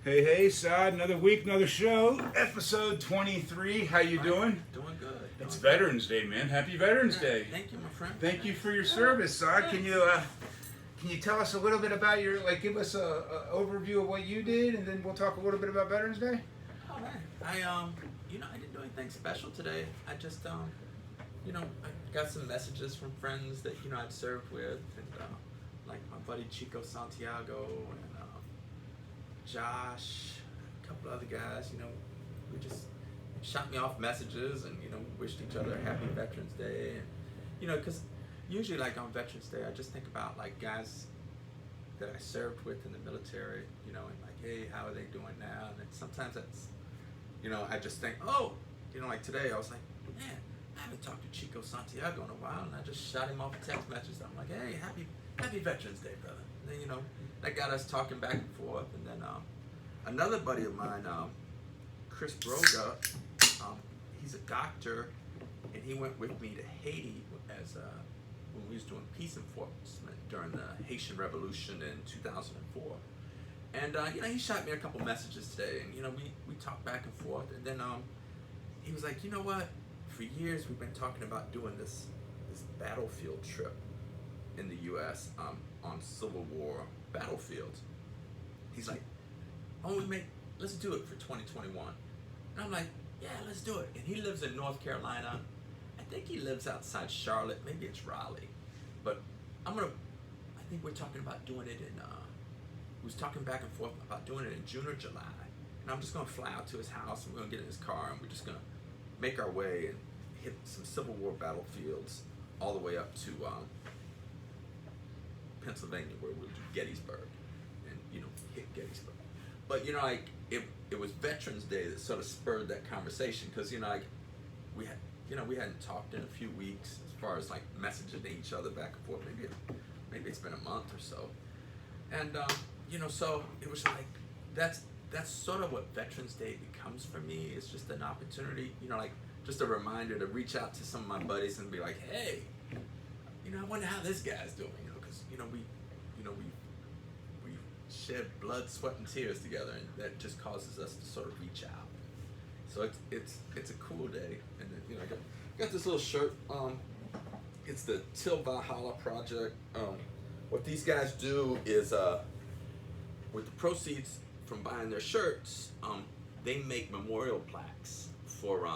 Hey, hey, Saad, another week, another show, episode 23. How you doing? Doing good. It's Veterans Day, man. Happy Veterans Day. Thank you, my friend. Thank you for your service, Saad. Can you tell us a little bit about give us a overview of what you did, and then we'll talk a little bit about Veterans Day? Oh man, I didn't do anything special today. I just, I got some messages from friends that I'd served with, and like my buddy Chico Santiago and Josh, a couple other guys. We just shot me off messages and wished each other a happy Veterans Day, and because usually like on Veterans Day I just think about like guys that I served with in the military, and like, hey, how are they doing now? And then sometimes that's, I just think, oh, like today I was like, man, I haven't talked to Chico Santiago in a while, and I just shot him off a text message. I'm like, hey, happy Veterans Day, brother. And then that got us talking back and forth, and then another buddy of mine, Chris Broga, he's a doctor, and he went with me to Haiti as when we was doing peace enforcement during the Haitian Revolution in 2004. And he shot me a couple messages today, and we talked back and forth, and then he was like, you know what? For years we've been talking about doing this battlefield trip in the U.S. On Civil War battlefields. He's like, let's do it for 2021. And I'm like, yeah, let's do it. And he lives in North Carolina. I think he lives outside Charlotte. Maybe it's Raleigh. But I think we're talking about doing it we was talking back and forth about doing it in June or July. And I'm just going to fly out to his house, and we're going to get in his car, and we're just going to make our way and hit some Civil War battlefields all the way up to Pennsylvania, where we'll do Gettysburg and hit Gettysburg. But it was Veterans Day that sort of spurred that conversation, because we hadn't talked in a few weeks as far as like messaging each other back and forth. Maybe it's been a month or so, and so it was like that's sort of what Veterans Day becomes for me. It's just an opportunity, just a reminder to reach out to some of my buddies and be like, hey, I wonder how this guy's doing, because we shed blood, sweat, and tears together, and that just causes us to sort of reach out. So it's a cool day, and then, I got this little shirt. It's the Till Valhalla project. What these guys do is, with the proceeds from buying their shirts, they make memorial plaques for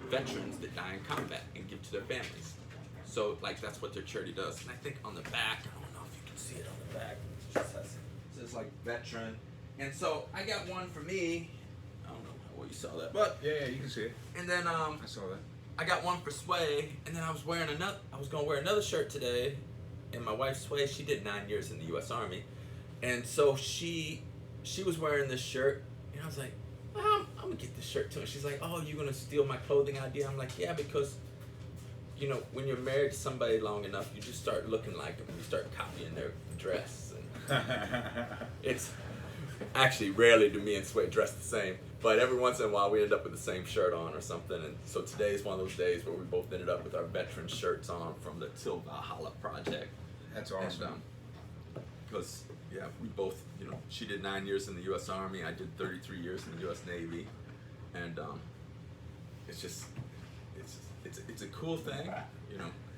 veterans that die in combat and give to their families. So like that's what their charity does. And I think on the back, I don't know if you can see it on the back, it says like veteran. And so I got one for me. I don't know how well you saw that, but Yeah, you can see it. and then I saw that. I got one for Sway, and then I was gonna wear another shirt today. And my wife Sway, she did 9 years in the U.S. Army, and so she was wearing this shirt, and I was like, I'm gonna get this shirt too. And she's like, oh, you gonna steal my clothing idea? I'm like, yeah, because when you're married to somebody long enough, you just start looking like them. You start copying their dress, and it's actually rarely do me and Sway dress the same, but every once in a while we end up with the same shirt on or something. And so today is one of those days where we both ended up with our veteran shirts on from the Till Valhalla project. That's awesome. Because we both, she did 9 years in the U.S. Army, I did 33 years in the U.S. Navy, and it's a cool thing,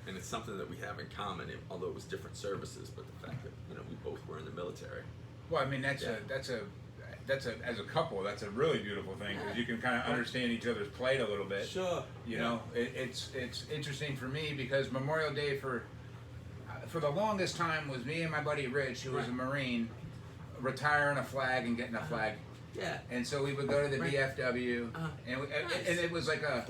and it's something that we have in common, although it was different services, but the fact that we both were in the military. Well, I mean that's a as a couple, that's a really beautiful thing, because you can kind of understand each other's plight a little bit. Sure. It's interesting for me, because Memorial Day for the longest time was me and my buddy Rich, who was a Marine, retiring a flag and getting a flag. Yeah. And so we would go to the VFW, and Nice. it was like a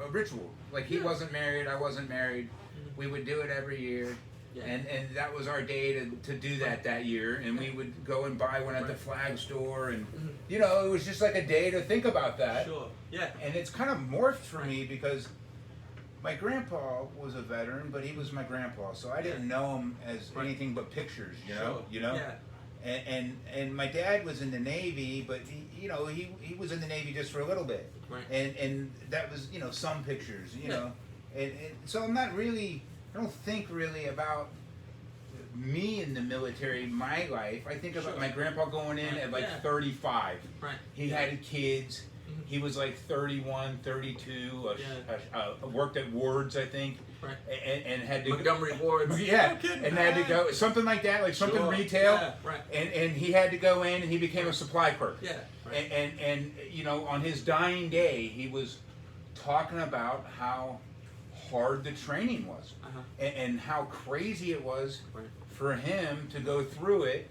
ritual. Like he wasn't married, I wasn't married. We would do it every year. Yeah. And that was our day to do that year, and we would go and buy one at the flag store, and it was just like a day to think about that. Sure. Yeah. And it's kind of morphed for me, because my grandpa was a veteran, but he was my grandpa, so I didn't know him as anything but pictures, Sure. Yeah. And my dad was in the Navy, but he was in the Navy just for a little bit, Right. and that was some pictures, and so I don't think really about me in the military, my life, I think about Sure. my grandpa going in at like Yeah. 35. Right. He had kids. He was like 31, 32, worked at Ward's, I think, Right. and had to Montgomery Ward's. yeah, No kidding, and had to man. go, something like that, like something Sure. retail, Yeah, right. and he had to go in, and he became a supply clerk. Yeah. Right. And you know, on his dying day, he was talking about how hard the training was, Uh-huh. and how crazy it was Right. for him to go through it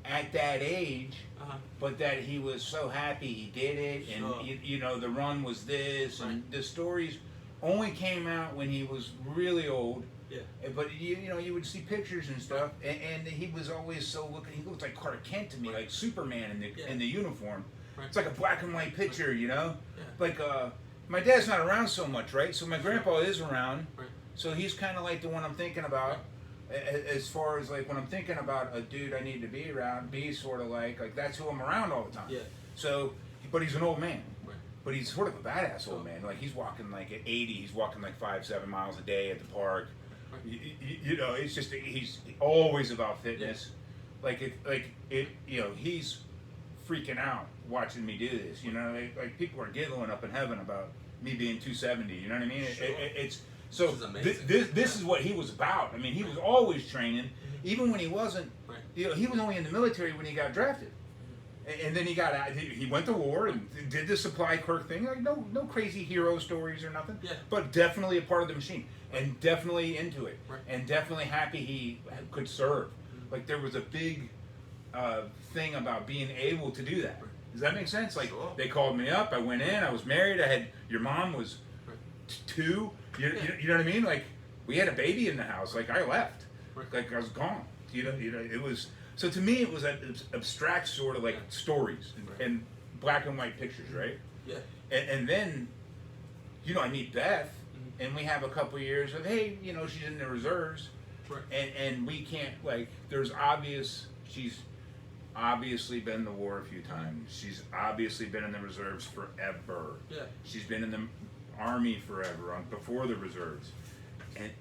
at that age, Uh-huh. but that he was so happy he did it, and Sure. you know, the run was this, and Right. the stories only came out when he was really old. Yeah. But you know, you would see pictures and stuff, and he was always so looking. He looked like Clark Kent to me, like Superman in the uniform. Right. It's like a black and white picture, you know. Yeah. Like my dad's not around so much, right? So my grandpa is around, Right. so he's kind of like the one I'm thinking about. As far as like when I'm thinking about a dude I need to be around, be sort of like that's who I'm around all the time. Yeah. So, but he's an old man. Right. But he's sort of a badass old Oh. man. Like he's walking like at 80, he's walking like 5-7 miles a day at the park. Right. You know, it's just he's always about fitness. Like it, you know, he's freaking out watching me do this. You know, like people are giggling up in heaven about me being 270. You know what I mean? Sure. It's so Which is amazing. this is what he was about. I mean, he was always training, even when he wasn't. Right. You know, he was only in the military when he got drafted. And then he got out. He went to war and did the supply clerk thing. Like no crazy hero stories or nothing. Yeah. But definitely a part of the machine, and definitely into it, Right. and definitely happy he could serve. Like there was a big thing about being able to do that. Does that make sense? Like Sure. they called me up. I went in. I was married. I had your mom was Right. 2. You know what I mean? Like we had a baby in the house. Like I left. Right. Like I was gone. You know. It was. So to me, it was an abstract sort of like stories Right. and black and white pictures, right? Yeah. And then, you know, I meet Beth, and we have a couple years of, hey, you know, she's in the reserves, Right. and we can't she's obviously been in the war a few times. She's obviously been in the reserves forever. Yeah. She's been in the army forever, before the reserves,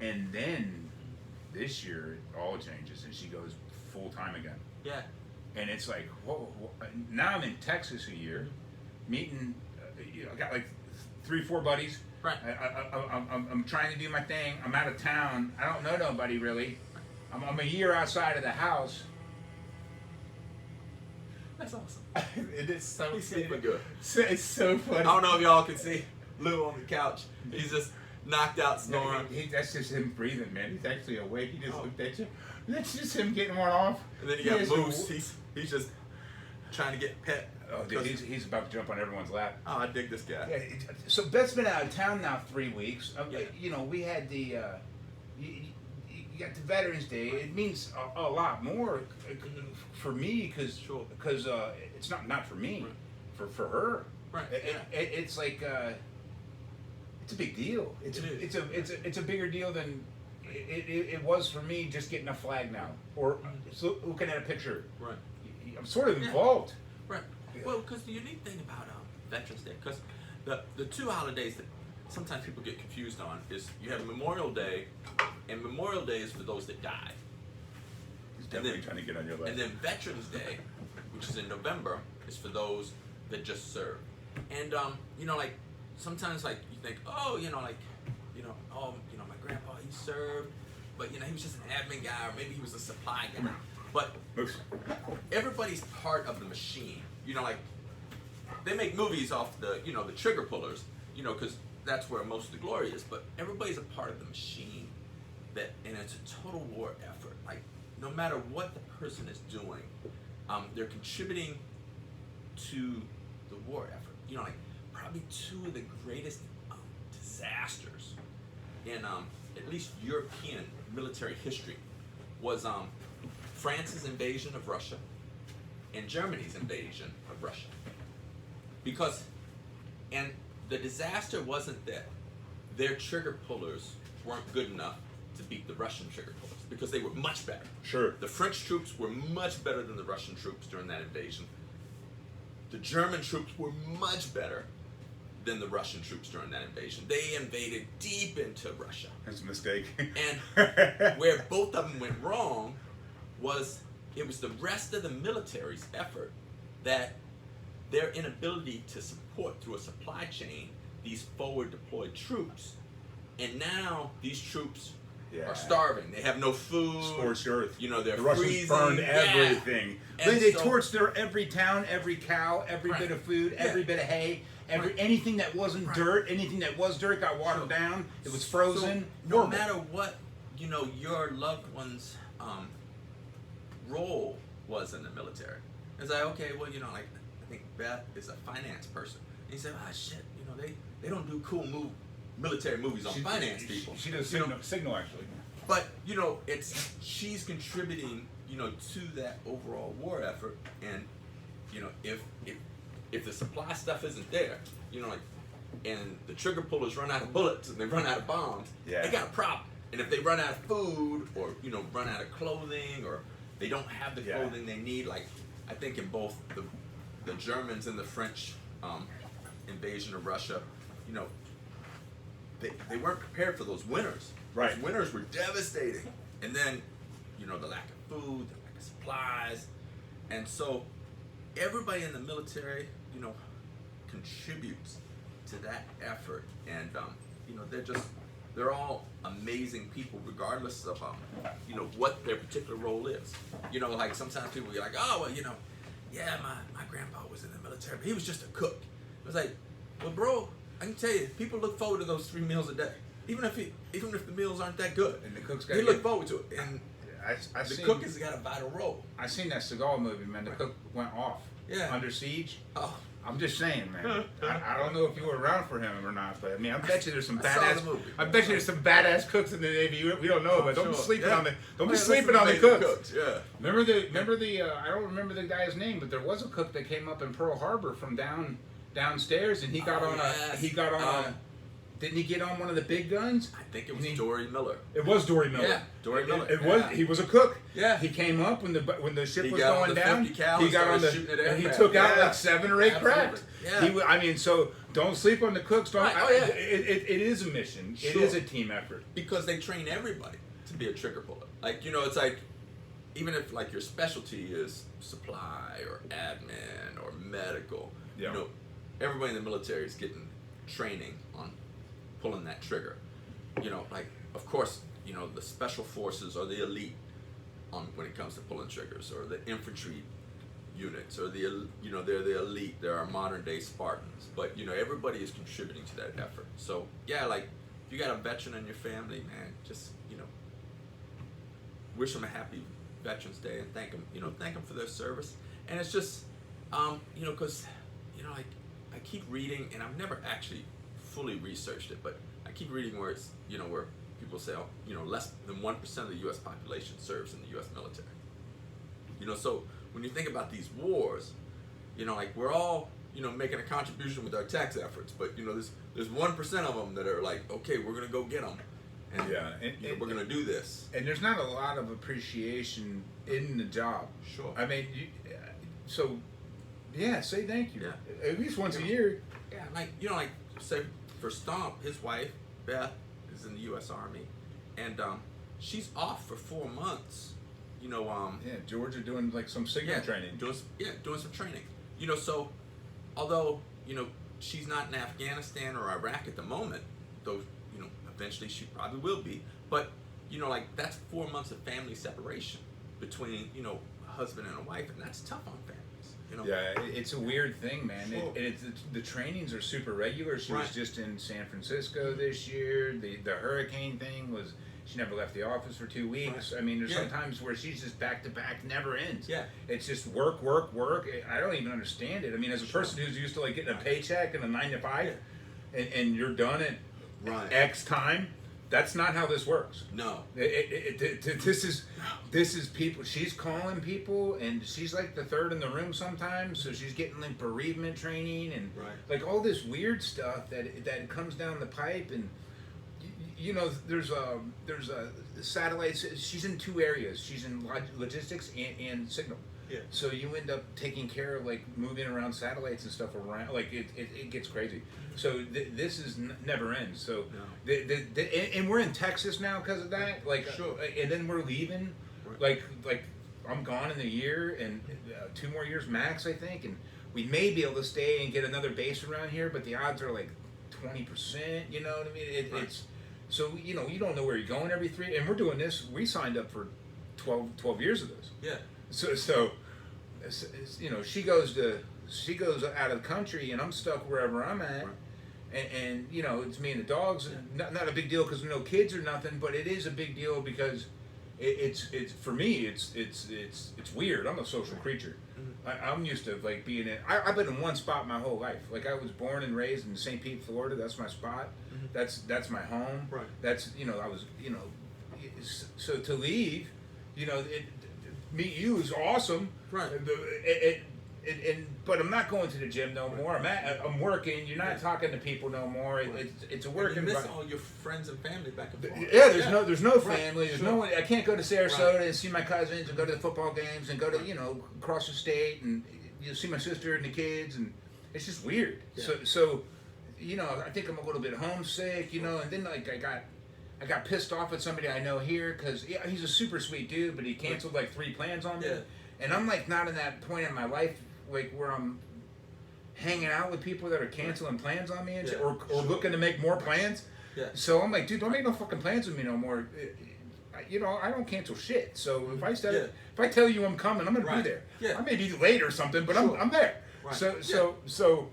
and then this year it all changes, and she goes full time again. Yeah. And it's like, whoa, now I'm in Texas a year, meeting, you know, I got like 3-4 buddies. Right. I'm trying to do my thing. I'm out of town. I don't know nobody really. I'm a year outside of the house. That's awesome. It is so He's sleeping good. It's so funny. I don't know if y'all can see Lou on the couch. He's just knocked out snoring. That's just him breathing, man. He's actually awake. He just Oh. looked at you. That's just him getting one off. And then you He got is Moose. a- He's just trying to get pet. Oh, dude, he's about to jump on everyone's lap. Oh, I dig this guy. Yeah, so Beth's been out of town now 3 weeks. Yeah. You know, we had the you got the Veterans Day. It means a lot more for me because Sure. it's not for me, Right. for her. Right. It's like it's a big deal. It's a bigger deal than it was for me just getting a flag now or looking at a picture. Right. I'm sort of involved. Right. Well, because the unique thing about Veterans Day, because the two holidays that sometimes people get confused on is you have Memorial Day, and Memorial Day is for those that die. He's definitely trying to get on your lap. And then Veterans Day, which is in November, is for those that just serve. And you know, like sometimes like you think, oh, you know, like, you know, oh, you know, my grandpa, he served, but you know, he was just an admin guy, or maybe he was a supply guy. But everybody's part of the machine. You know, like they make movies off the, you know, the trigger pullers, you know, because that's where most of the glory is. But everybody's a part of the machine. That, and it's a total war effort. Like no matter what the person is doing, they're contributing to the war effort. You know, like probably two of the greatest disasters in at least European military history was France's invasion of Russia and Germany's invasion of Russia. Because, and the disaster wasn't that their trigger pullers weren't good enough to beat the Russian trigger pullers, because they were much better. Sure. The French troops were much better than the Russian troops during that invasion. The German troops were much better than the Russian troops during that invasion. They invaded deep into Russia. That's a mistake. And where both of them went wrong was it was the rest of the military's effort that their inability to support through a supply chain these forward deployed troops. And now these troops are starving. They have no food. Scorched earth. You know, they're the Russians freezing. burned everything. And They so- torched every town, every cow, every Right. bit of food, Yeah. every bit of hay, anything that wasn't Right. dirt, anything that was dirt got watered down. It was frozen. So, no Horrible. matter what, you know, your loved one's role was in the military. It's like, okay, well, you know, like I think Beth is a finance person. And he said, ah, shit, you know, they don't do cool military movies on finance people. She does You know, signal actually. but you know, she's contributing, you know, to that overall war effort. And you know, if the supply stuff isn't there, you know, like, and the trigger pullers run out of bullets and they run out of bombs, they got a problem. And if they run out of food, or you know, run out of clothing, or they don't have the clothing they need, like I think in both the Germans and the French invasion of Russia, you know, they weren't prepared for those winters. Right. Those winters were devastating. And then, you know, the lack of food, the lack of supplies. And so everybody in the military, you know, contributes to that effort. And, you know, they're all amazing people regardless of, you know, what their particular role is. You know, like sometimes people get like, oh, well, you know, yeah, my grandpa was in the military, but he was just a cook. It was like, well, bro, I can tell you, people look forward to those 3 meals a day, even if the meals aren't that good. And the cook's they look forward to it. And the cook has got a vital role. I seen that Seagal movie, man. The cook went off. Yeah. Under Siege. Oh, I'm just saying, man. I don't know if you were around for him or not, but I mean, I bet you there's some I saw badass. the movie. I bet you there's some badass cooks in the Navy we don't know, but don't be sure. sleeping Yeah. on the don't be Man, sleeping listen on to the Navy cooks. Yeah. Remember the I don't remember the guy's name, but there was a cook that came up in Pearl Harbor from downstairs, and he got on didn't he get on one of the big guns? I think it was Dory Miller. It was Dory Miller. Yeah, Dory Miller. He was a cook. Yeah. He came up when the ship He was got on going the down. 50 cal He and got on started shooting at and he aircraft. took out Yeah. like 7 or 8 craft. Yeah. I mean, so don't sleep on the cooks. Don't. Right. Oh, yeah. It is a mission. Sure. It is a team effort. Because they train everybody to be a trigger puller. Like, you know, it's like, even if like your specialty is supply or admin or medical, Yeah. you know, everybody in the military is getting training on pulling that trigger. You know, like, of course, you know, the special forces are the elite on when it comes to pulling triggers, or the infantry units, or they're the elite. They're our modern day Spartans. But you know, everybody is contributing to that effort. So yeah, like if you got a veteran in your family, man, just, you know, wish them a happy Veterans Day and thank them for their service. And it's just, you know, because, you know, like I keep reading, and I've never actually fully researched it, but I keep reading where it's, you know, where people say, oh, you know, less than 1% of the U.S. population serves in the U.S. military. You know, so when you think about these wars, you know, like we're all, you know, making a contribution with our tax efforts, but you know, there's 1% of them that are like, okay, we're gonna go get them, and, you know, we're gonna do this. And there's not a lot of appreciation in the job. Sure. I mean, say thank you. Yeah. At least once a year. Yeah, like, you know, like say for Stomp, his wife Beth is in the U.S. Army, and she's off for 4 months. You know, Georgia doing like some signal training. doing some training. You know, so although, you know, she's not in Afghanistan or Iraq at the moment, though, you know, eventually she probably will be. But you know, like that's 4 months of family separation between, you know, a husband and a wife, and that's tough on families. You know? Yeah, it's a weird thing, man. Sure. The trainings are super regular. She was Right. just in San Francisco this year. The hurricane thing was, she never left the office for 2 weeks. Right. I mean, there's Yeah. some times where she's just back to back, never ends. Yeah. It's just work, work, work. I don't even understand it. I mean, as a person who's used to like getting a paycheck and a 9 to 5, and you're done at Right. X time, that's not how this works. No. This is people. She's calling people, and she's like the third in the room sometimes. So she's getting like bereavement training and like all this weird stuff that comes down the pipe. And you know, there's a satellites. She's in 2 areas. She's in logistics and signal. Yeah. So you end up taking care of like moving around satellites and stuff around. Like it gets crazy. So this is never ends. So No. and we're in Texas now because of that. Like Sure. And then we're leaving. Right. Like I'm gone in a year and 2 more years max, I think, and we may be able to stay and get another base around here, but the odds are like 20%. You know what I mean? Right. It's so you don't know where you're going every 3, and we're doing this. We signed up for 12 years of this. Yeah. So she goes out of the country, and I'm stuck wherever I'm at. Right. And it's me and the dogs. Not a big deal because no kids or nothing, but it is a big deal because it's for me. It's weird. I'm a social creature. I'm used to like being in. I've been in one spot my whole life. Like I was born and raised in St. Pete, Florida. That's my spot. That's my home. Right. That's I was so to leave, meet you is awesome. Right. But I'm not going to the gym no more. I'm working. You're not talking to people no more. It's a work You miss environment. all your friends and family back and forth. Yeah, there's no family. There's Sure. no one. I can't go to Sarasota and see my cousins and go to the football games and go to across the state and see my sister and the kids, and it's just weird. Yeah. So I think I'm a little bit homesick. And then like I got pissed off at somebody I know here because he's a super sweet dude, but he canceled like 3 plans on me, and I'm like not in that point in my life like where I'm hanging out with people that are canceling plans on me and shit, or looking to make more plans. Yeah. So I'm like, dude, don't make no fucking plans with me no more. I don't cancel shit. So if I tell you I'm coming, I'm gonna be there. Yeah. I may be late or something, but Sure. I'm there. Right. So.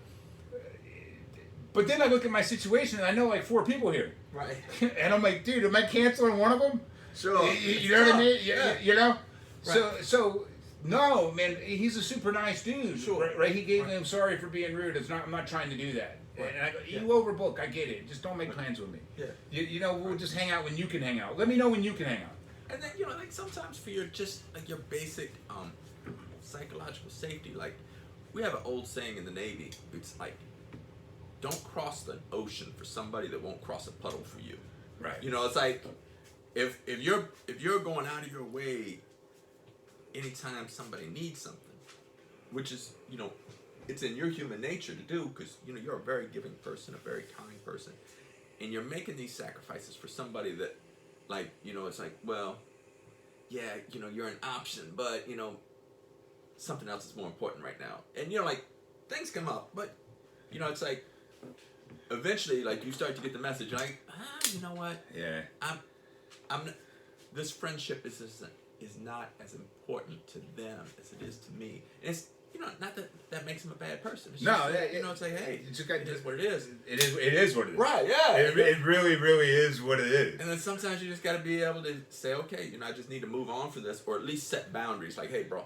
But then I look at my situation and I know like 4 people here. Right. And I'm like, dude, am I canceling one of them? Sure. You know what I mean? Yeah. Right. So no, man, he's a super nice dude. Sure. Right? He gave me, I'm sorry for being rude. I'm not trying to do that. Right. And I go, you overbook. I get it. Just don't make plans with me. Yeah. We'll just hang out when you can hang out. Let me know when you can hang out. And then like sometimes for your just like your basic psychological safety, like we have an old saying in the Navy. It's like, don't cross the ocean for somebody that won't cross a puddle for you. Right. It's like if you're going out of your way anytime somebody needs something, which is it's in your human nature to do because you're a very giving person, a very kind person, and you're making these sacrifices for somebody that like it's like, well, yeah, you're an option, but something else is more important right now, and like things come up, but it's like eventually like you start to get the message like, you know what, Yeah. I'm this friendship is not as important to them as it is to me. And it's not that makes him a bad person. It's just, it's like, hey, it is what it is. It is what it is. Right, yeah. It really, really is what it is. And then sometimes you just got to be able to say, okay, I just need to move on for this, or at least set boundaries. Like, hey, bro,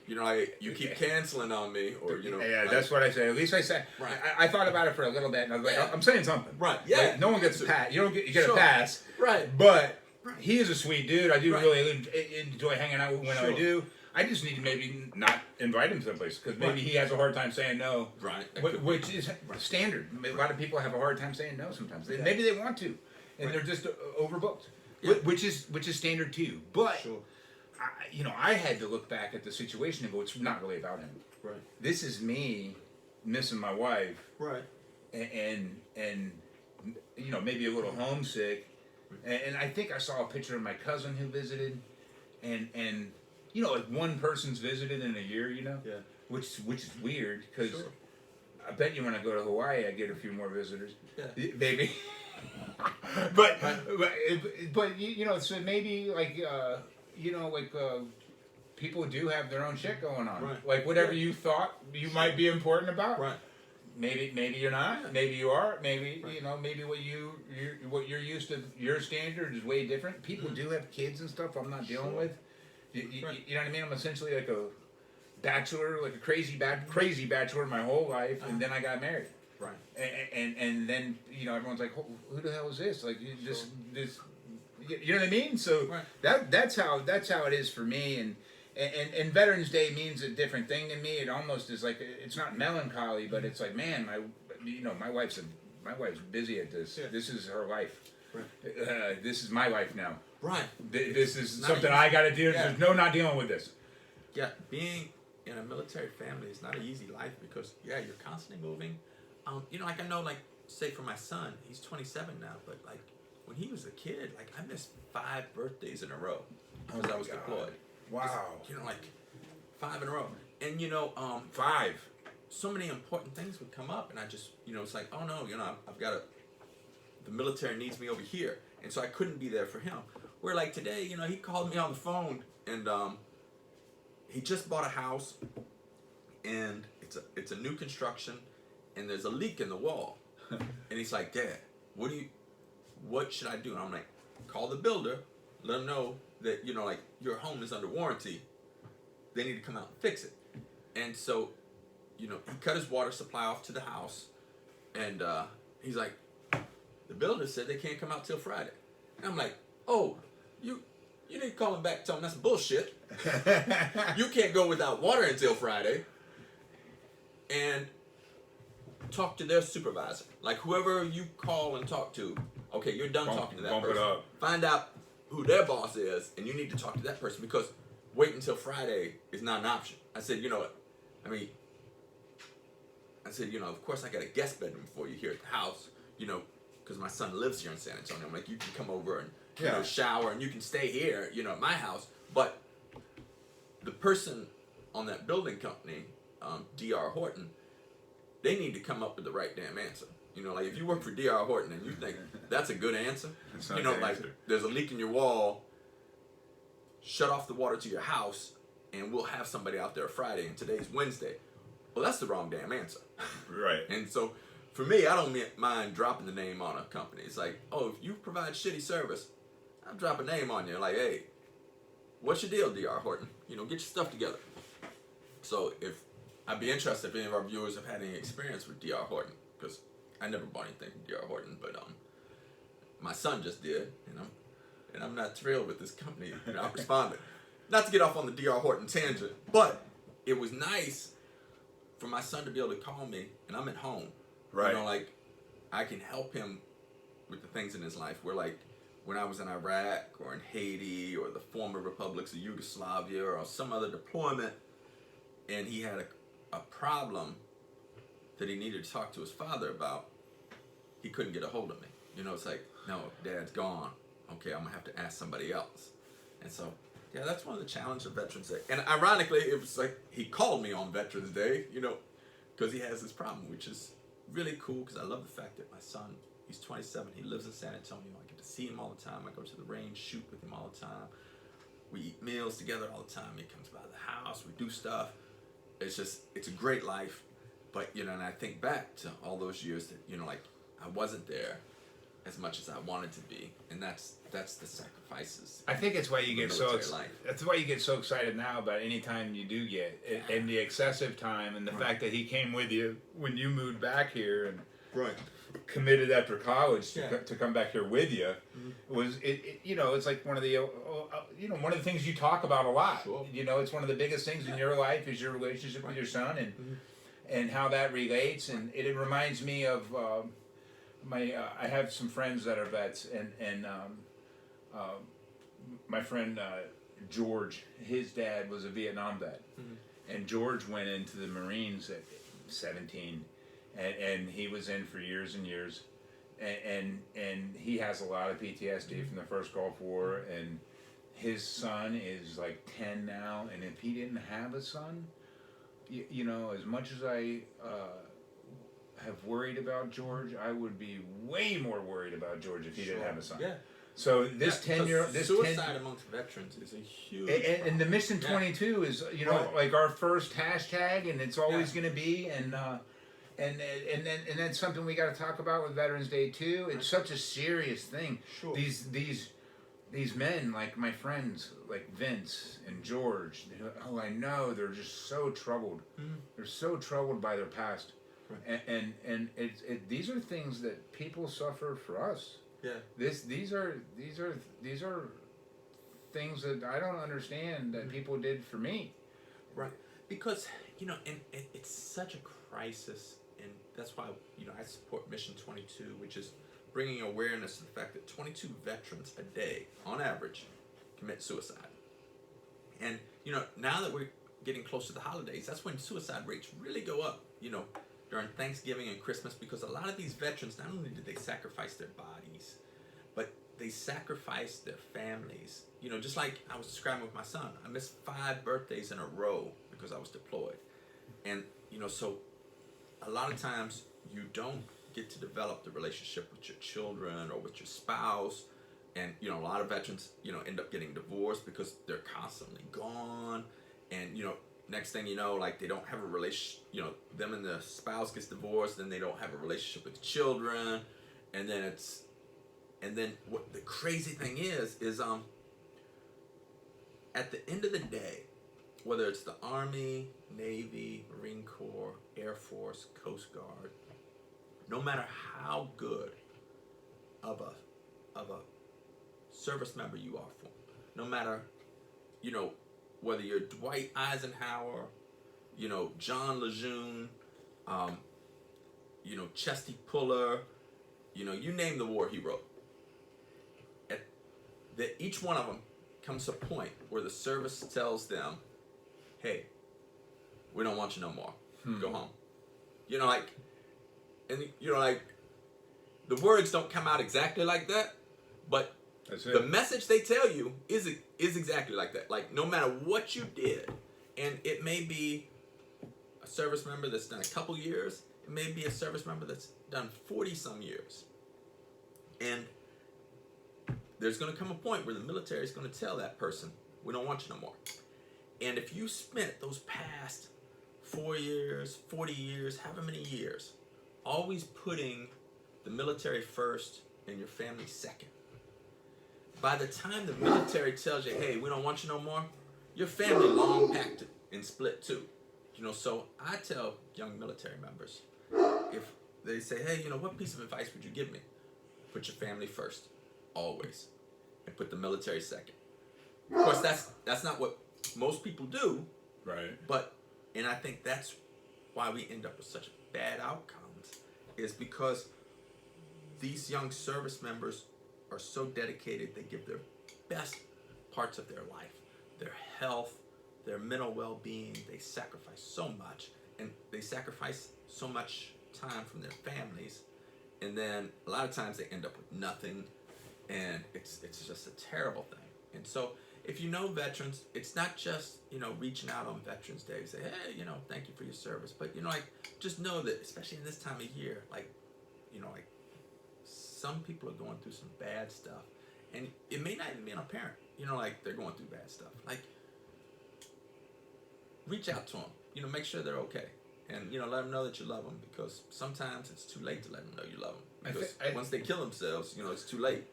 like you keep canceling on me, or Yeah, like, that's what I say. At least I say. Right. I thought about it for a little bit, and I was like, I'm saying something. Right. Yeah. Like, no one gets a pass. You get a pass. Right. But he is a sweet dude. I do Right. really enjoy hanging out with him when I Sure. do. I just need to maybe not invite him someplace because maybe he has a hard time saying no. Right. Which is standard. A lot of people have a hard time saying no sometimes. Maybe they want to, and they're just overbooked. Yeah. Which is standard too. But Sure. I had to look back at the situation and go, it's not really about him. Right. This is me missing my wife Right. and maybe a little homesick. And I think I saw a picture of my cousin who visited, and like one person's visited in a year, Yeah. which is weird because Sure. I bet you when I go to Hawaii I get a few more visitors, Yeah. maybe. but so maybe like people do have their own shit going on, Right. like whatever you thought you might be important about. Right. Maybe you're not. Maybe you are. Maybe Right. maybe what you're used to, your standard is way different. People do have kids and stuff. I'm not dealing with. Right. You know what I mean? I'm essentially like a bachelor, like a crazy bachelor my whole life, and then I got married. Right. And then everyone's like, who the hell is this? Like this. You know what I mean? So Right. that's how it is for me. And Veterans Day means a different thing to me. It almost is like, it's not melancholy, but it's like, man, my wife's busy at this. Yeah. This is her life. Right. This is my life now. Right. This is Not something you. I got to do. Yeah. No, not dealing with this. yeah, being in a military family is not an easy life because yeah, you're constantly moving. You know, like I know, like say for my son, he's 27 now, but like when he was a kid, like I missed 5 birthdays in a row because I was deployed. Wow. Just, you know, like 5 in a row, and you know, 5. so many important things would come up, and I just, you know, it's like, oh no, you know, I've got to. The military needs me over here, and so I couldn't be there for him. Where like today, you know, he called me on the phone, and he just bought a house, and it's a new construction, and there's a leak in the wall, and he's like, Dad, what should I do? And I'm like, call the builder, let them know that, you know, like your home is under warranty. They need to come out and fix it. And so, you know, he cut his water supply off to the house, and he's like, the builder said they can't come out till Friday. And I'm like, oh, you need to call him back and tell him that's bullshit. You can't go without water until Friday. And talk to their supervisor. Like whoever you call and talk to, okay, you're done talking to that person. It up. Find out who their boss is, and you need to talk to that person because waiting until Friday is not an option. I said, you know what? I said, you know, of course I got a guest bedroom for you here at the house, you know, because my son lives here in San Antonio. I'm like, you can come over and you know, shower, and you can stay here, you know, at my house. But the person on that building company, D.R. Horton, they need to come up with the right damn answer. You know, like if you work for D.R. Horton and you think that's a good answer, you know, like there's a leak in your wall, shut off the water to your house, and we'll have somebody out there Friday, and today's Wednesday. Well, that's the wrong damn answer. Right. And so, for me, I don't mind dropping the name on a company. It's like, oh, if you provide shitty service, I'll drop a name on you. Like, hey, what's your deal, D.R. Horton? You know, get your stuff together. So, I'd be interested if any of our viewers have had any experience with D.R. Horton, because I never bought anything from D.R. Horton, but my son just did, you know, and I'm not thrilled with this company not responding. Not to get off on the D.R. Horton tangent, but it was nice for my son to be able to call me, and I'm at home. Right. You know, like, I can help him with the things in his life. Where, like, when I was in Iraq or in Haiti or the former republics of Yugoslavia or some other deployment, and he had a problem that he needed to talk to his father about, he couldn't get a hold of me. You know, it's like, no, Dad's gone. Okay, I'm going to have to ask somebody else. And so, yeah, that's one of the challenges of Veterans Day. And ironically, it was like he called me on Veterans Day, you know, because he has this problem, which is really cool because I love the fact that my son, he's 27, he lives in San Antonio. I get to see him all the time. I go to the range, shoot with him all the time. We eat meals together all the time. He comes by the house. We do stuff. It's a great life. But, you know, and I think back to all those years that, you know, like I wasn't there as much as I wanted to be, and that's the sacrifices. I think it's why you get life. That's why you get so excited now about any time you do get it, and the excessive time, and the fact that he came with you when you moved back here and committed after college to come back here with you was it. You know, it's like one of the you know, one of the things you talk about a lot. Sure. You know, it's one of the biggest things in your life is your relationship with your son and how that relates, and it reminds me of. I have some friends that are vets, and my friend George, his dad was a Vietnam vet, and George went into the Marines at 17, and he was in for years and years, and he has a lot of PTSD from the first Gulf War, and his son is like 10 now, and if he didn't have a son, you know, as much as I have worried about George, I would be way more worried about George if he didn't have a son. Yeah. So this suicide amongst veterans is a huge and the Mission 22 is, you know, like our first hashtag, and it's always going to be, and that's something we got to talk about with Veterans Day too. It's such a serious thing. Sure. These men, like my friends, like Vince and George, who I know, they're just so troubled. They're so troubled by their past. Right. And these are things that people suffer for us. Yeah. These are things that I don't understand that people did for me. Right. Because, you know, and it's such a crisis, and that's why, you know, I support Mission 22, which is bringing awareness to the fact that 22 veterans a day, on average, commit suicide. And, you know, now that getting close to the holidays, that's when suicide rates really go up, during Thanksgiving and Christmas, because a lot of these veterans, not only did they sacrifice their bodies, but they sacrificed their families. Just like I was describing with my son, I missed 5 birthdays in a row because I was deployed. And, so a lot of times you don't get to develop the relationship with your children or with your spouse. And, a lot of veterans, end up getting divorced because they're constantly gone. And, next thing you know, like they don't have a relationship, them and the spouse gets divorced, then they don't have a relationship with the children. And then what the crazy thing is at the end of the day, whether it's the Army, Navy, Marine Corps, Air Force, Coast Guard, no matter how good of a service member you are for, no matter, whether you're Dwight Eisenhower, John Lejeune, Chesty Puller, you name the war hero. That each one of them comes to a point where the service tells them, hey, we don't want you no more. Go home. The words don't come out exactly like that, but the message they tell you is exactly like that. Like, no matter what you did, and it may be a service member that's done a couple years, it may be a service member that's done 40-some years. And there's going to come a point where the military is going to tell that person, we don't want you no more. And if you spent those past 4 years, 40 years, however many years, always putting the military first and your family second, by the time the military tells you, hey, we don't want you no more, your family long packed and split too. So I tell young military members, if they say, hey, what piece of advice would you give me? Put your family first, always, and put the military second. Of course, that's not what most people do, right? And I think that's why we end up with such bad outcomes, is because these young service members are so dedicated. They give their best parts of their life, their health, their mental well-being. They sacrifice so much, and they sacrifice so much time from their families. And then a lot of times they end up with nothing, and it's just a terrible thing. And so if you know veterans, it's not just, reaching out on Veterans Day and say, hey, thank you for your service. But, just know that, especially in this time of year, some people are going through some bad stuff. And it may not even be apparent, they're going through bad stuff. Reach out to them, make sure they're okay. And, let them know that you love them, because sometimes it's too late to let them know you love them. Because once they kill themselves, it's too late,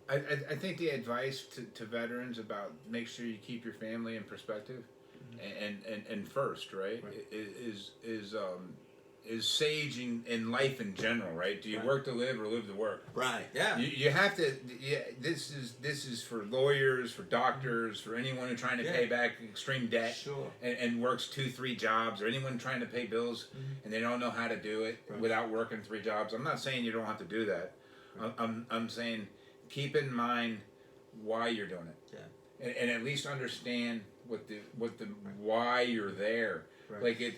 I think the advice to veterans about make sure you keep your family in perspective and first, right? Is sage in life in general, right? Do you work to live or live to work? Right. Yeah. You have to. Yeah. This is for lawyers, for doctors, for anyone who's trying to pay back extreme debt, sure, and works 2-3 jobs, or anyone trying to pay bills and they don't know how to do it without working 3 jobs. I'm not saying you don't have to do that. I'm saying keep in mind why you're doing it. Yeah. And at least understand what the why you're there. Right. Like it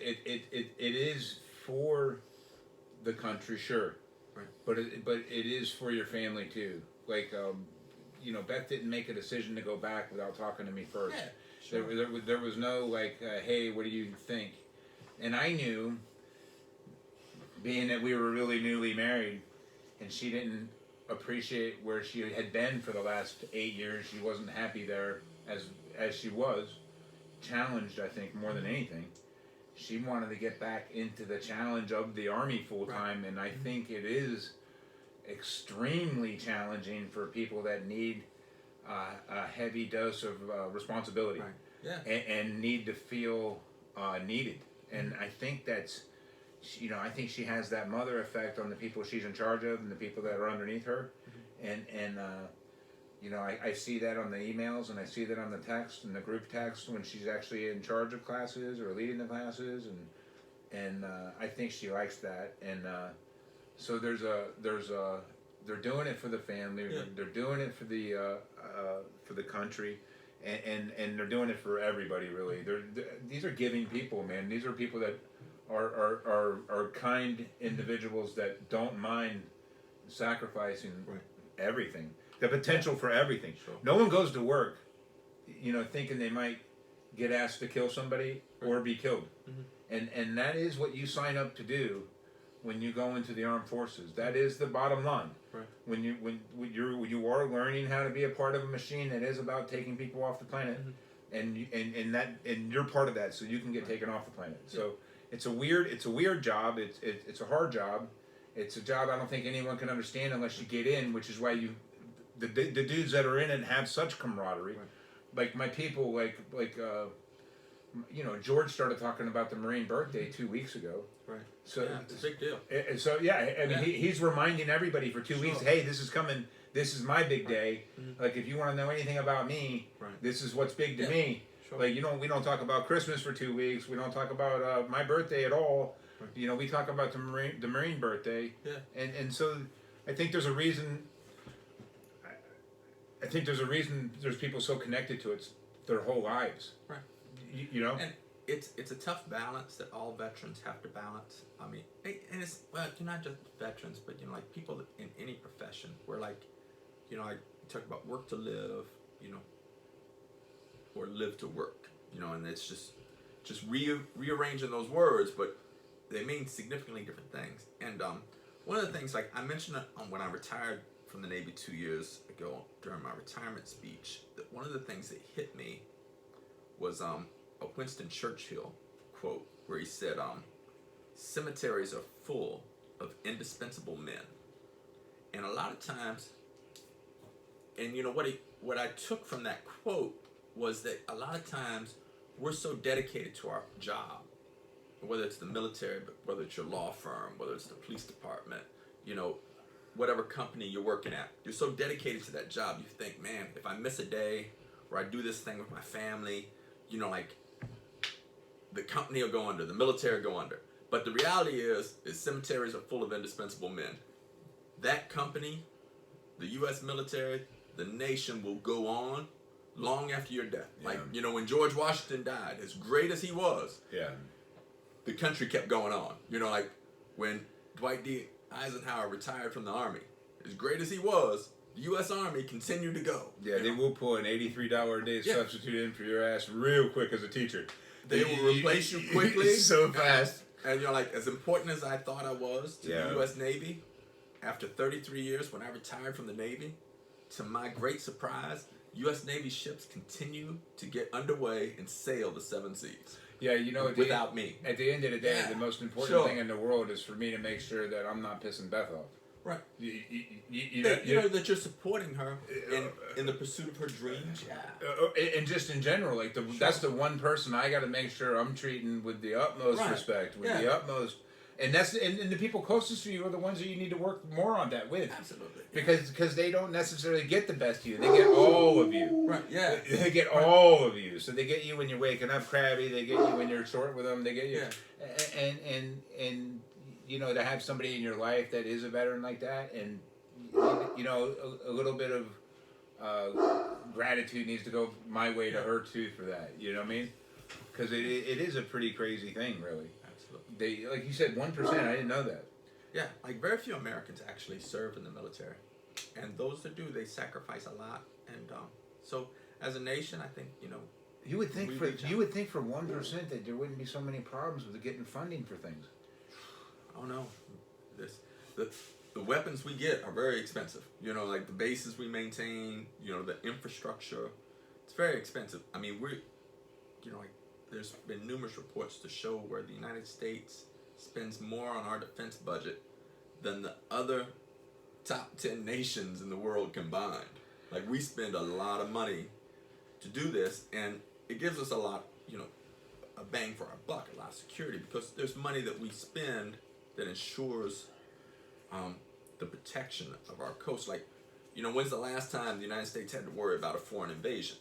is for the country, sure, right, but it is for your family too. Like Beth didn't make a decision to go back without talking to me first. Yeah, sure. There was no hey, what do you think? And I knew, being that we were really newly married, and she didn't appreciate where she had been for the last 8 years. She wasn't happy there as she was, challenged, I think, more than anything. She wanted to get back into the challenge of the Army full time, and I think it is extremely challenging for people that need a heavy dose of responsibility, right. Yeah, and need to feel needed. And I think that's, I think she has that mother effect on the people she's in charge of and the people that are underneath her, and I see that on the emails, and I see that on the text and the group text when she's actually in charge of classes or leading the classes, and I think she likes that. And so they're doing it for the family, they're doing it for the country, and they're doing it for everybody. Really, these are giving people, man. These are people that are kind individuals that don't mind sacrificing everything, the potential for everything. Sure. No one goes to work, thinking they might get asked to kill somebody or be killed, and that is what you sign up to do when you go into the armed forces. That is the bottom line. Right. When you are learning how to be a part of a machine that is about taking people off the planet, and you're part of that, so you can get taken off the planet. So it's a weird job. It's a hard job. It's a job I don't think anyone can understand unless you get in, which is why the dudes that are in it have such camaraderie. Right. Like my people, George started talking about the Marine birthday 2 weeks ago. Right. So it's a big deal. So he's reminding everybody for 2 weeks. Hey, this is coming. This is my big day. Like if you want to know anything about me, this is what's big to me. Sure. Like we don't talk about Christmas for 2 weeks. We don't talk about my birthday at all. Right. We talk about the Marine birthday. Yeah. And so I think there's a reason. I think there's a reason there's people so connected to it their whole lives. Right. And it's a tough balance that all veterans have to balance. I mean, and it's not just veterans, but like people in any profession where I talk about work to live, or live to work, and it's just rearranging those words, but they mean significantly different things. And one of the things, like I mentioned when I retired from the Navy 2 years ago during my retirement speech, that one of the things that hit me was a Winston Churchill quote where he said, cemeteries are full of indispensable men. And a lot of times, and what I took from that quote was that a lot of times we're so dedicated to our job, whether it's the military, but whether it's your law firm, whether it's the police department, whatever company you're working at, you're so dedicated to that job, you think, man, if I miss a day or I do this thing with my family, the company will go under, the military will go under. But the reality is cemeteries are full of indispensable men. That company, the U.S. military, the nation will go on long after your death. Yeah. Like, when George Washington died, as great as he was, the country kept going on. Like when Dwight D. Eisenhower retired from the Army, as great as he was, the U.S. Army continued to go. Yeah, they will pull an $83 a day substitute in for your ass real quick as a teacher. They will replace you quickly. So fast. And like, as important as I thought I was to the U.S. Navy, after 33 years when I retired from the Navy, to my great surprise, U.S. Navy ships continue to get underway and sail the 7 seas. Yeah, without me. At the end of the day, the most important thing in the world is for me to make sure that I'm not pissing Beth off. Right. That you're supporting her in the pursuit of her dreams. Yeah. And just in general, that's the one person I got to make sure I'm treating with the utmost respect, with the utmost. And and the people closest to you are the ones that you need to work more on that with. Absolutely. Because they don't necessarily get the best of you. They get all of you. Right, yeah. They get all of you. So they get you when you're waking up crabby. They get you when you're short with them. They get you. Yeah. And to have somebody in your life that is a veteran like that, and, a little bit of gratitude needs to go my way to her too for that. You know what I mean? Because it is a pretty crazy thing, really. They, like you said, 1%. I didn't know that. Yeah, like very few Americans actually serve in the military, and those that do, they sacrifice a lot. And so, as a nation, I think you would think for 1% that there wouldn't be so many problems with getting funding for things. Oh no, the weapons we get are very expensive. Like the bases we maintain, the infrastructure, it's very expensive. I mean, there's been numerous reports to show where the United States spends more on our defense budget than the other top 10 nations in the world combined. Like, we spend a lot of money to do this, and it gives us a lot, a bang for our buck, a lot of security, because there's money that we spend that ensures the protection of our coast. Like, when's the last time the United States had to worry about a foreign invasion?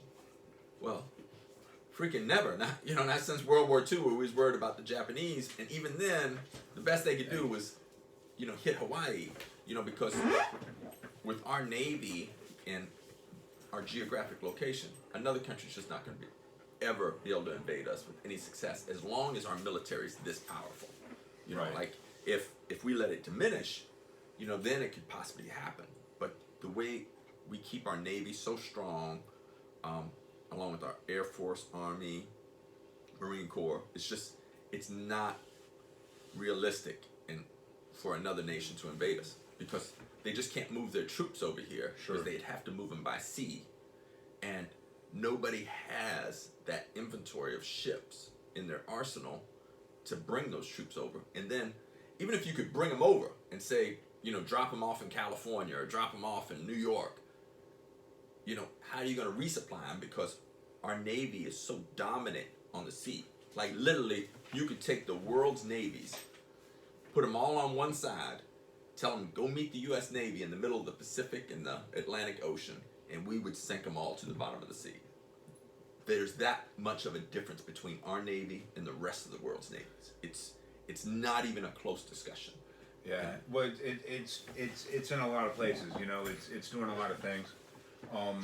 Well, freaking never. Not since World War II, where we was worried about the Japanese, and even then, the best they could do was, hit Hawaii. Because with our Navy and our geographic location, another country's just not going to ever be able to invade us with any success as long as our military is this powerful. You know, Right. like if we let it diminish, you know, then it could possibly happen. But the way we keep our Navy so strong, along with our Air Force, Army, Marine Corps, it's not realistic for another nation to invade us because they just can't move their troops over here Sure. because they'd have to move them by sea. And nobody has that inventory of ships in their arsenal to bring those troops over. And then, even if you could bring them over and say, you know, drop them off in California or drop them off in New York, you know, how are you going to resupply them? Because our Navy is so dominant on the sea. Like, literally, you could take the world's navies, put them all on one side, tell them, go meet the U.S. Navy in the middle of the Pacific and the Atlantic Ocean, and we would sink them all to the bottom of the sea. There's that much of a difference between our Navy and the rest of the world's navies. It's not even a close discussion. Yeah, well, it's in a lot of places. You know, it's doing a lot of things.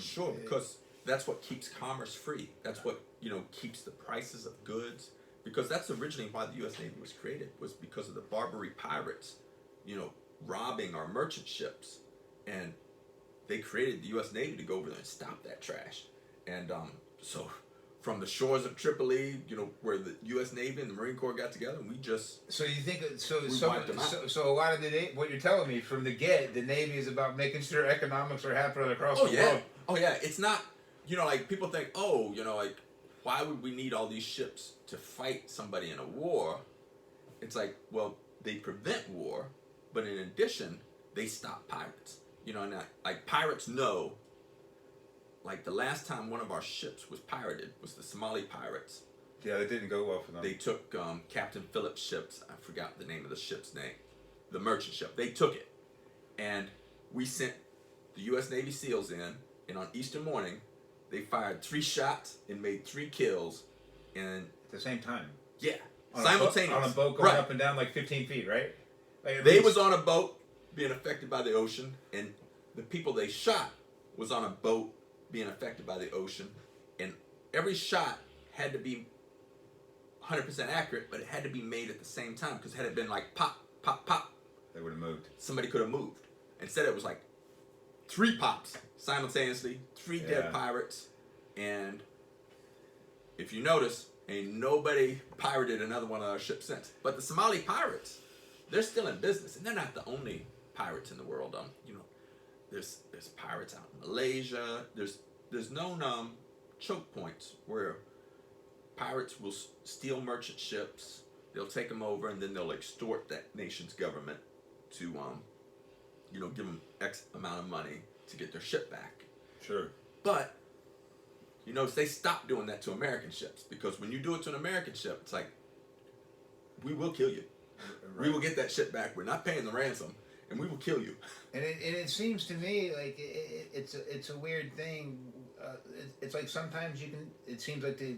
Sure, because that's what keeps commerce free. That's what, you know, keeps the prices of goods. Because that's originally why the U.S. Navy was created, was because of the Barbary pirates, you know, robbing our merchant ships. And they created the U.S. Navy to go over there and stop that trash. And so from the shores of Tripoli, you know, where the U.S. Navy and the Marine Corps got together, and we just... So you think wiped them out. so a lot of what you're telling me from the get, the Navy is about making sure economics are happening across the world. Oh yeah, it's not, you know, like people think, oh, you know, like, why would we need all these ships to fight somebody in a war? It's like, well, they prevent war, but in addition, they stop pirates. You know, and like pirates know, like the last time one of our ships was pirated was the Somali pirates. Yeah, it didn't go well for them. They took Captain Phillips' ships. I forgot the name of the ship's name. The merchant ship. They took it. And we sent the U.S. Navy SEALs in, and on Easter morning, they fired 3 shots and made 3 kills. And at the same time. Yeah. On Simultaneous. On a boat going up and down like 15 feet, right? Like they was on a boat being affected by the ocean, and the people they shot was on a boat being affected by the ocean. And every shot had to be 100% accurate, but it had to be made at the same time, because had it been like pop, pop, pop, they would have moved. Somebody could have moved. Instead, it was like 3 pops simultaneously, 3 dead pirates, and if you notice, ain't nobody pirated another one of our ships since. But the Somali pirates, they're still in business, and they're not the only pirates in the world. You know, there's pirates out in Malaysia. There's known choke points where pirates will steal merchant ships. They'll take them over, and then they'll extort that nation's government to, you know, give them X amount of money to get their ship back. Sure. But you notice they stopped doing that to American ships, because when you do it to an American ship, it's like, we will kill you. Right. We will get that ship back. We're not paying the ransom, and we will kill you. And it seems to me like it's a weird thing. It's like sometimes it seems like the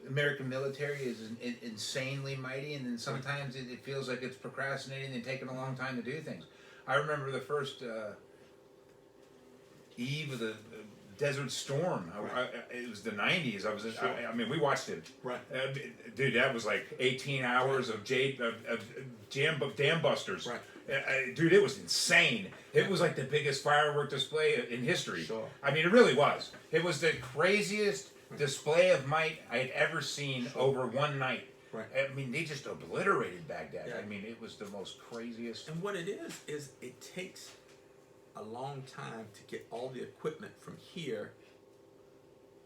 American military is insanely mighty, and then sometimes it feels like it's procrastinating and taking a long time to do things. I remember the first eve of the Desert Storm. It was the 90s. I mean, we watched it. Right. Dude, that was like 18 hours of dam busters. Right. Dude, it was insane. It was like the biggest firework display in history. Sure. I mean, it really was. It was the craziest display of might I had ever seen over one night. Right. I mean, they just obliterated Baghdad. Yeah. I mean, it was the most craziest. And what it is it takes a long time to get all the equipment from here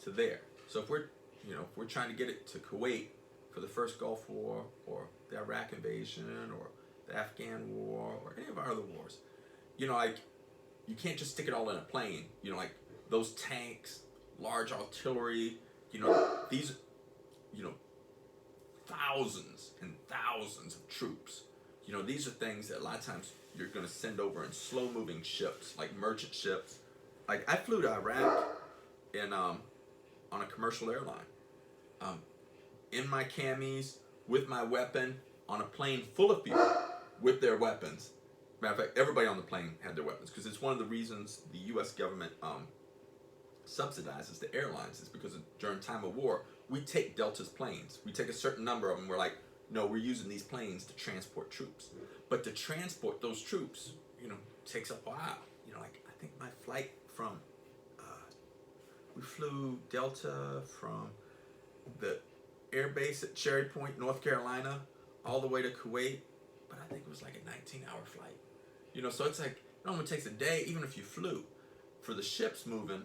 to there. So if we're trying to get it to Kuwait for the first Gulf War, or the Iraq invasion, or the Afghan War, or any of our other wars, you know, like, you can't just stick it all in a plane. You know, like those tanks, large artillery, you know, these, you know, thousands and thousands of troops. You know, these are things that a lot of times you're going to send over in slow-moving ships, like merchant ships. Like, I flew to Iraq on a commercial airline, in my camis, with my weapon, on a plane full of people with their weapons. Matter of fact, everybody on the plane had their weapons, because it's one of the reasons the U.S. government subsidizes the airlines is because during time of war, we take Delta's planes. We take a certain number of them. We're like, no, we're using these planes to transport troops. But to transport those troops, takes a while. Like I think my flight from, we flew Delta from the air base at Cherry Point, North Carolina, all the way to Kuwait. But I think it was like a 19-hour flight. So it's like, it only takes a day, even if you flew. For the ships moving,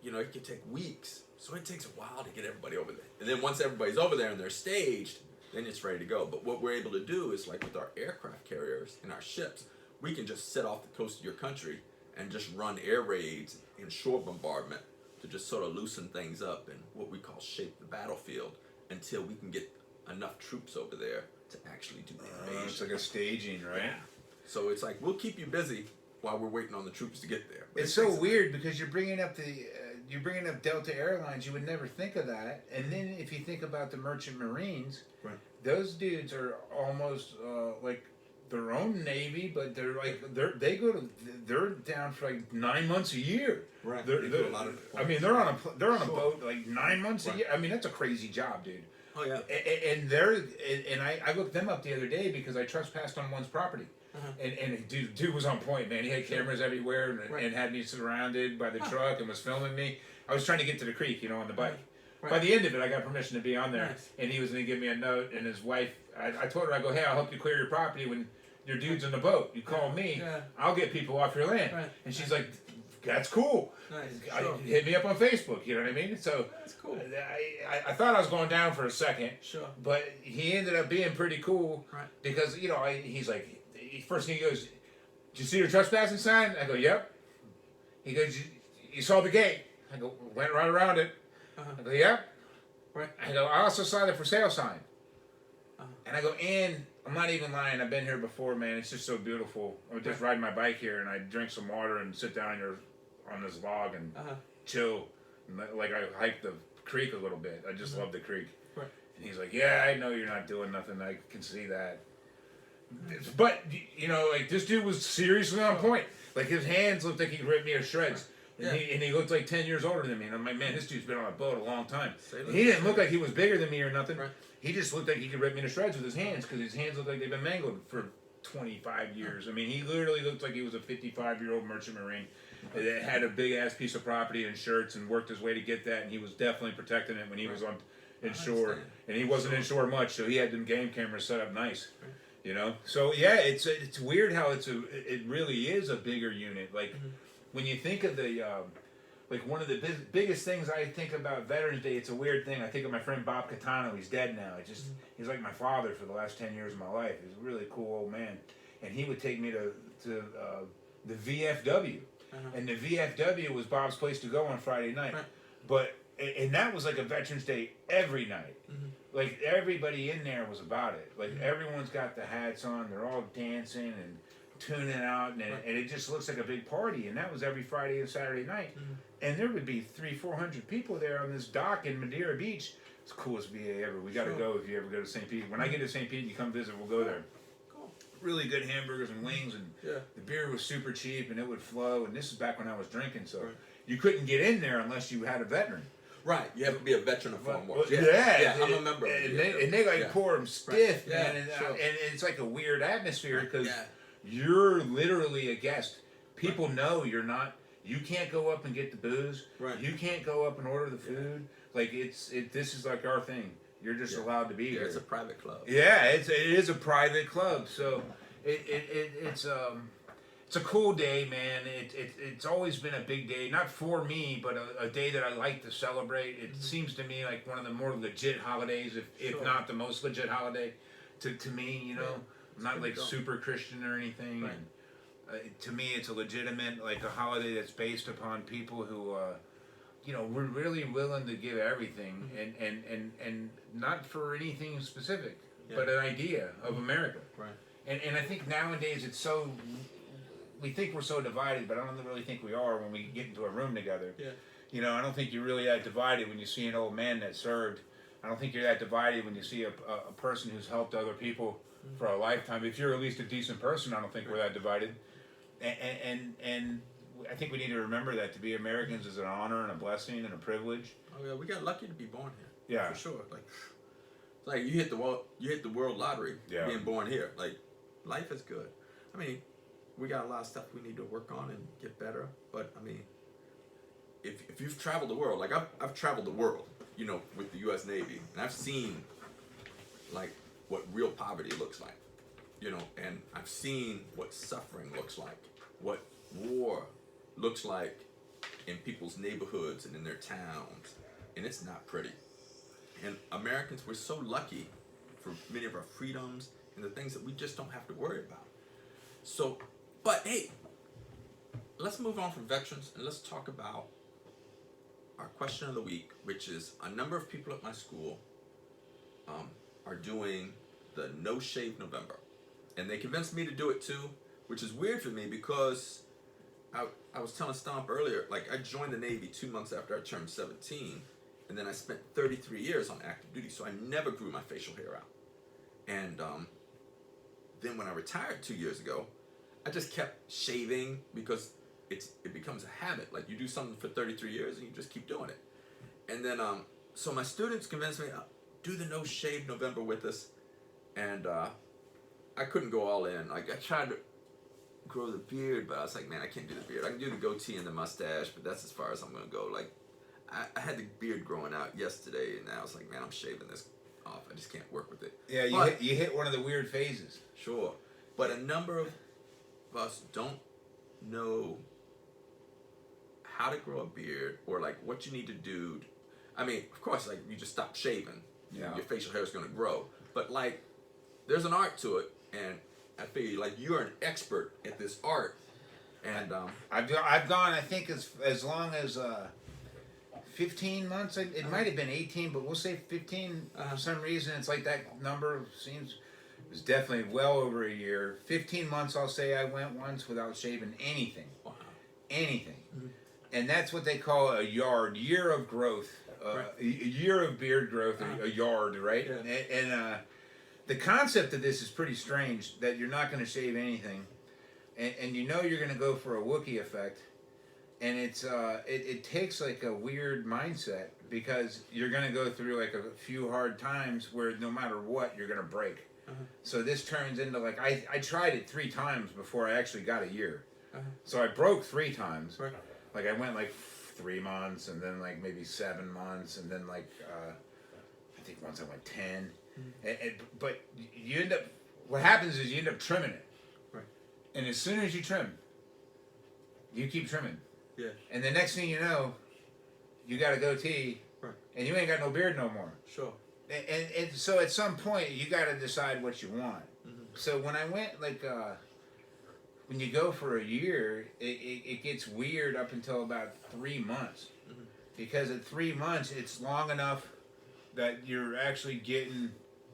it could take weeks. So it takes a while to get everybody over there. And then once everybody's over there and they're staged, then it's ready to go. But what we're able to do is, like with our aircraft carriers and our ships, we can just set off the coast of your country and just run air raids and shore bombardment to just sort of loosen things up and what we call shape the battlefield until we can get enough troops over there to actually do the invasion. It's like a staging, right? Yeah. So it's like, we'll keep you busy while we're waiting on the troops to get there. It's so weird because you're bringing up Delta Airlines. You would never think of that. And then if you think about the Merchant Marines, right. Those dudes are almost like their own Navy, but they're down for like 9 months a year. Right. They're on a boat like 9 months a year. I mean, that's a crazy job, dude. Oh yeah. And I looked them up the other day because I trespassed on one's property. And dude was on point, man. He had cameras everywhere and had me surrounded by the truck and was filming me. I was trying to get to the creek, on the bike. Right. By the end of it, I got permission to be on there. Nice. And he was going to give me a note. And his wife, I told her, I go, hey, I'll help you clear your property when your dude's in the boat. You call me, I'll get people off your land. Right. And she's like, that's cool. Nice. Sure. Hit me up on Facebook, you know what I mean? So that's cool. I thought I was going down for a second. Sure. But he ended up being pretty cool. Right. Because, he's like, first thing he goes, did you see your trespassing sign? I go, yep. He goes, you saw the gate? I go, went right around it. I go, yep. Right. I go, I also saw the for sale sign. And I go, and I'm not even lying, I've been here before, man. It's just so beautiful. I was just riding my bike here and I drink some water and sit down here on this log and chill. And like I hiked the creek a little bit. I just love the creek. Right. And he's like, yeah, I know you're not doing nothing. I can see that. But, like this dude was seriously on point. Like his hands looked like he ripped me to shreds. And he looked like 10 years older than me. And I'm like, man, this dude's been on a boat a long time. He didn't look like he was bigger than me or nothing. Right. He just looked like he could rip me to shreds with his hands because his hands looked like they've been mangled for 25 years. I mean, he literally looked like he was a 55-year-old merchant marine that had a big-ass piece of property and shirts and worked his way to get that. And he was definitely protecting it when he was on inshore. And he wasn't inshore much, so he had them game cameras set up nice. Right. So yeah, it's weird how it really is a bigger unit. Like when you think of the like one of the biggest things I think about Veterans Day, it's a weird thing. I think of my friend Bob Catano. He's dead now. He's like my father for the last 10 years of my life. He's a really cool old man, and he would take me to the VFW, and the VFW was Bob's place to go on Friday night, and that was like a Veterans Day every night. Like everybody in there was about it. Like everyone's got the hats on. They're all dancing and tuning out, and it just looks like a big party. And that was every Friday and Saturday night. And there would be 300-400 people there on this dock in Madeira Beach. It's the coolest VA ever. We got to go if you ever go to St. Pete. When I get to St. Pete and you come visit, we'll go there. Cool. Really good hamburgers and wings, and the beer was super cheap, and it would flow. And this is back when I was drinking, so you couldn't get in there unless you had a veteran. Right, you have to be a veteran of Foreign Wars. I'm a member. And they pour them stiff, man. And it's like a weird atmosphere because you're literally a guest. People know you're not. You can't go up and get the booze. Right. You can't go up and order the food. Like this is like our thing. You're just allowed to be here. It's a private club. Yeah, it is a private club. So it's a cool day, man. It's always been a big day, not for me, but a day that I like to celebrate. It seems to me like one of the more legit holidays, if not the most legit holiday, to me. I'm not like super Christian or anything. Right. To me, it's a legitimate, like a holiday that's based upon people who, we're really willing to give everything, and not for anything specific, but an idea of America. Right. And I think nowadays it's so. We think we're so divided, but I don't really think we are when we get into a room together. Yeah. I don't think you're really that divided when you see an old man that served. I don't think you're that divided when you see a person who's helped other people for a lifetime. If you're at least a decent person, I don't think we're that divided. And I think we need to remember that to be Americans is an honor and a blessing and a privilege. Oh yeah, we got lucky to be born here. Yeah, for sure. Like you hit the world lottery being born here. Like life is good. I mean, we got a lot of stuff we need to work on and get better. But I mean, if you've traveled the world, like I've traveled the world, you know, with the U.S. Navy, and I've seen like what real poverty looks like, you know, and I've seen what suffering looks like, what war looks like in people's neighborhoods and in their towns, and it's not pretty. And Americans, we're so lucky for many of our freedoms and the things that we just don't have to worry about. So, but hey, let's move on from veterans and let's talk about our question of the week, which is a number of people at my school are doing the No Shave November. And they convinced me to do it too, which is weird for me because I was telling Stomp earlier, like I joined the Navy 2 months after I turned 17, and then I spent 33 years on active duty, so I never grew my facial hair out. And then when I retired 2 years ago, I just kept shaving because it becomes a habit. Like you do something for 33 years and you just keep doing it. And then so my students convinced me, do the No Shave November with us, and I couldn't go all in. Like I tried to grow the beard, but I was like, man, I can't do the beard. I can do the goatee and the mustache, but that's as far as I'm gonna go. Like I had the beard growing out yesterday, and I was like, man, I'm shaving this off. I just can't work with it. Yeah, you hit one of the weird phases. Sure, but a number of us don't know how to grow a beard or like what you need to do. I mean, of course, like you just stop shaving, your facial hair is gonna grow. But like, there's an art to it, and I feel like you're an expert at this art. And I've gone. I think as long as 15 months. It might have been 18, but we'll say 15. For some reason, it's like that number seems. It was definitely well over a year. 15 months, I'll say I went once without shaving anything. Wow. Anything. Mm-hmm. And that's what they call a year of growth. Right. A year of beard growth, a yard, right? Yeah. And the concept of this is pretty strange, that you're not going to shave anything. And you know you're going to go for a Wookiee effect. And it takes like a weird mindset, because you're going to go through like a few hard times where no matter what, you're going to break. So this turns into like, I tried it 3 times before I actually got a year. So I broke 3 times. Right. Like I went like 3 months, and then like maybe 7 months, and then like I think once I went 10. But you end up, what happens is you end up trimming it. Right. And as soon as you trim, you keep trimming. Yeah. And the next thing you know, you got a goatee, Right. and you ain't got no beard no more. Sure. And so at some point, you got to decide what you want. So when I went like, when you go for a year, it gets weird up until about 3 months. Because at 3 months, it's long enough that you're actually getting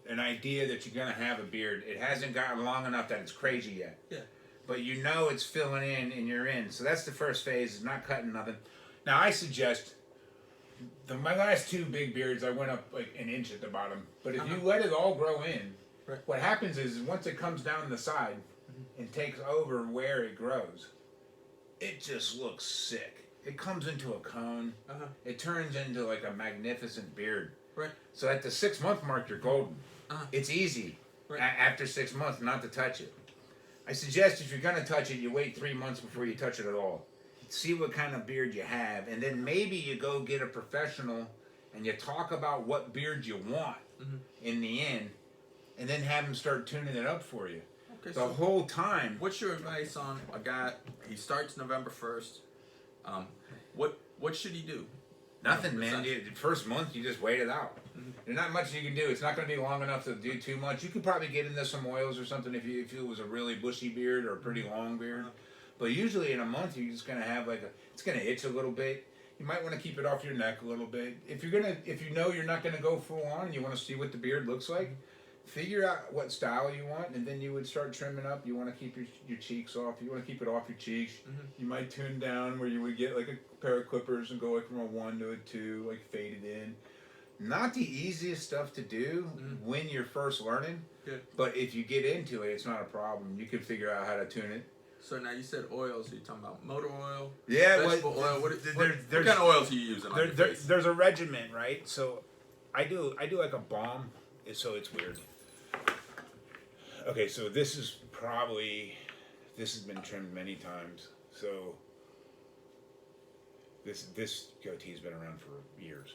an idea that you're going to have a beard. It hasn't gotten long enough that it's crazy yet. Yeah. But you know it's filling in, and you're in. So that's the first phase, is not cutting nothing. Now I suggest, my last 2 big beards, I went up like an inch at the bottom. But if you let it all grow in, what happens is once it comes down the side and takes over where it grows, it just looks sick. It comes into a cone. It turns into like a magnificent beard. Right. So at the 6 month mark, you're golden. It's easy after 6 months not to touch it. I suggest if you're going to touch it, you wait 3 months before you touch it at all. See what kind of beard you have, and then maybe you go get a professional and you talk about what beard you want in the end, and then have them start tuning it up for you. Okay, the whole time. What's your advice on a guy, he starts November 1st, what should he do? Nothing, man. The first month, you just wait it out. There's not much you can do. It's not going to be long enough to do too much. You could probably get into some oils or something if it was a really bushy beard or a pretty long beard. But usually in a month, you're just going to have it's going to itch a little bit. You might want to keep it off your neck a little bit. If you know you're not going to go full on and you want to see what the beard looks like, figure out what style you want, and then you would start trimming up. You want to keep your cheeks off. You want to keep it off your cheeks. You might tune down where you would get like a pair of clippers and go like from a 1 to a 2, like faded in. Not the easiest stuff to do when you're first learning, but if you get into it, it's not a problem. You can figure out how to tune it. So now you said oils. So you're talking about motor oil, Yeah, vegetable oil. What kind of oils are you using on your face? There's a regimen, right? So I do like a balm. So it's weird. Okay, so this has been trimmed many times. So this goatee's been around for years,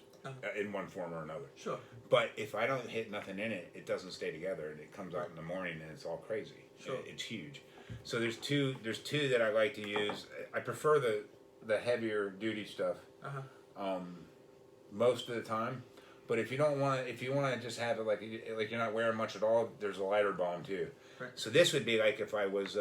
in one form or another. Sure. But if I don't hit nothing in it, it doesn't stay together, and it comes out in the morning, and it's all crazy. Sure. It's huge. So there's two that I like to use. I prefer the heavier duty stuff. Most of the time. But if you want to just have it like you're not wearing much at all, there's a lighter balm too. Right. So this would be like if I was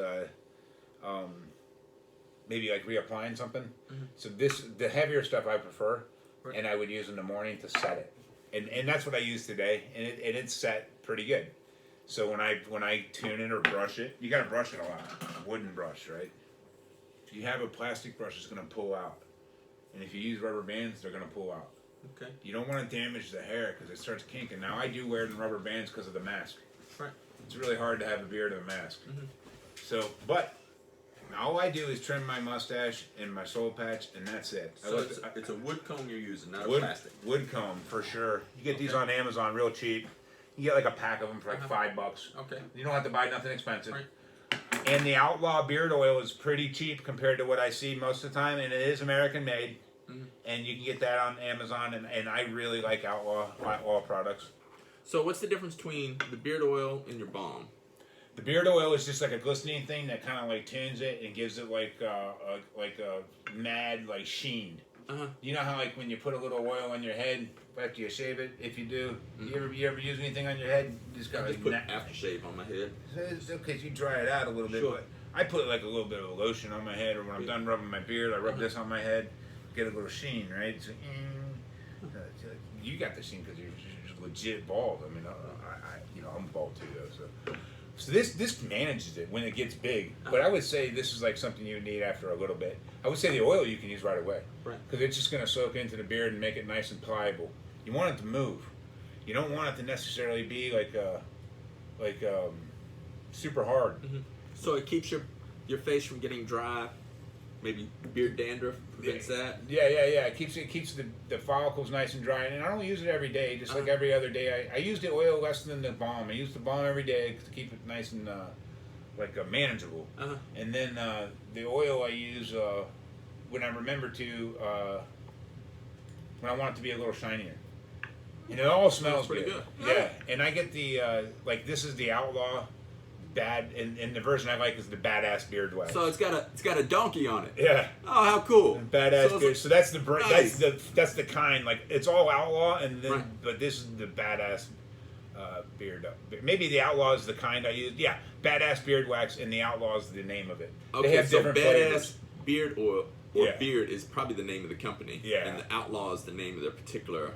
maybe like reapplying something. Mm-hmm. So the heavier stuff I prefer, right. And I would use in the morning to set it, and that's what I use today, and it's set pretty good. So when I tune it or brush it, you gotta brush it a lot. Wooden brush, right? If you have a plastic brush, it's gonna pull out, and if you use rubber bands, they're gonna pull out. Okay. You don't want to damage the hair because it starts kinking. Now I do wear the rubber bands because of the mask. Right. It's really hard to have a beard and a mask. Mm-hmm. So, but all I do is trim my mustache and my soul patch, and that's it. So it's a wood comb you're using, not a plastic. Wood comb for sure. You get these on Amazon real cheap. You get like a pack of them for like $5. Okay. You don't have to buy nothing expensive. Right. And the Outlaw beard oil is pretty cheap compared to what I see most of the time, and it is American made. Mm-hmm. And you can get that on Amazon, and I really like Outlaw products. So what's the difference between the beard oil and your balm? The beard oil is just like a glistening thing that kind of like tunes it and gives it like a mad like sheen. You know how like when you put a little oil on your head after you shave it, if you do, mm-hmm. you ever use anything on your head? Just put aftershave on my head. It's okay, so you dry it out a little bit. Sure. But I put like a little bit of a lotion on my head, or when I'm done rubbing my beard, I rub this on my head. Get a little sheen, right? So, you got the sheen because you're legit bald. I mean, I'm bald too, though. So this manages it when it gets big. But I would say this is like something you need after a little bit. I would say the oil you can use right away, right? Because it's just going to soak into the beard and make it nice and pliable. You want it to move. You don't want it to necessarily be like super hard. Mm-hmm. So it keeps your face from getting dry. Maybe beard dandruff prevents that. Yeah. It keeps the follicles nice and dry, and I don't use it every day. Just like every other day, I use the oil less than the balm. I use the balm every day to keep it nice and manageable. And then the oil I use when I remember to when I want it to be a little shinier. And it all smells pretty good. Yeah, and I get the this is the Outlaw. Bad and the version I like is the badass beard wax. So it's got a donkey on it. Yeah. Oh, how cool! Badass beard. So that's the nice. that's the kind, like it's all Outlaw, and then right. But this is the badass beard. Maybe the Outlaw is the kind I use. Yeah, badass beard wax, and the Outlaw is the name of it. Okay, they have so different badass flavors. Beard oil or beard is probably the name of the company. Yeah. And the Outlaw is the name of their particular.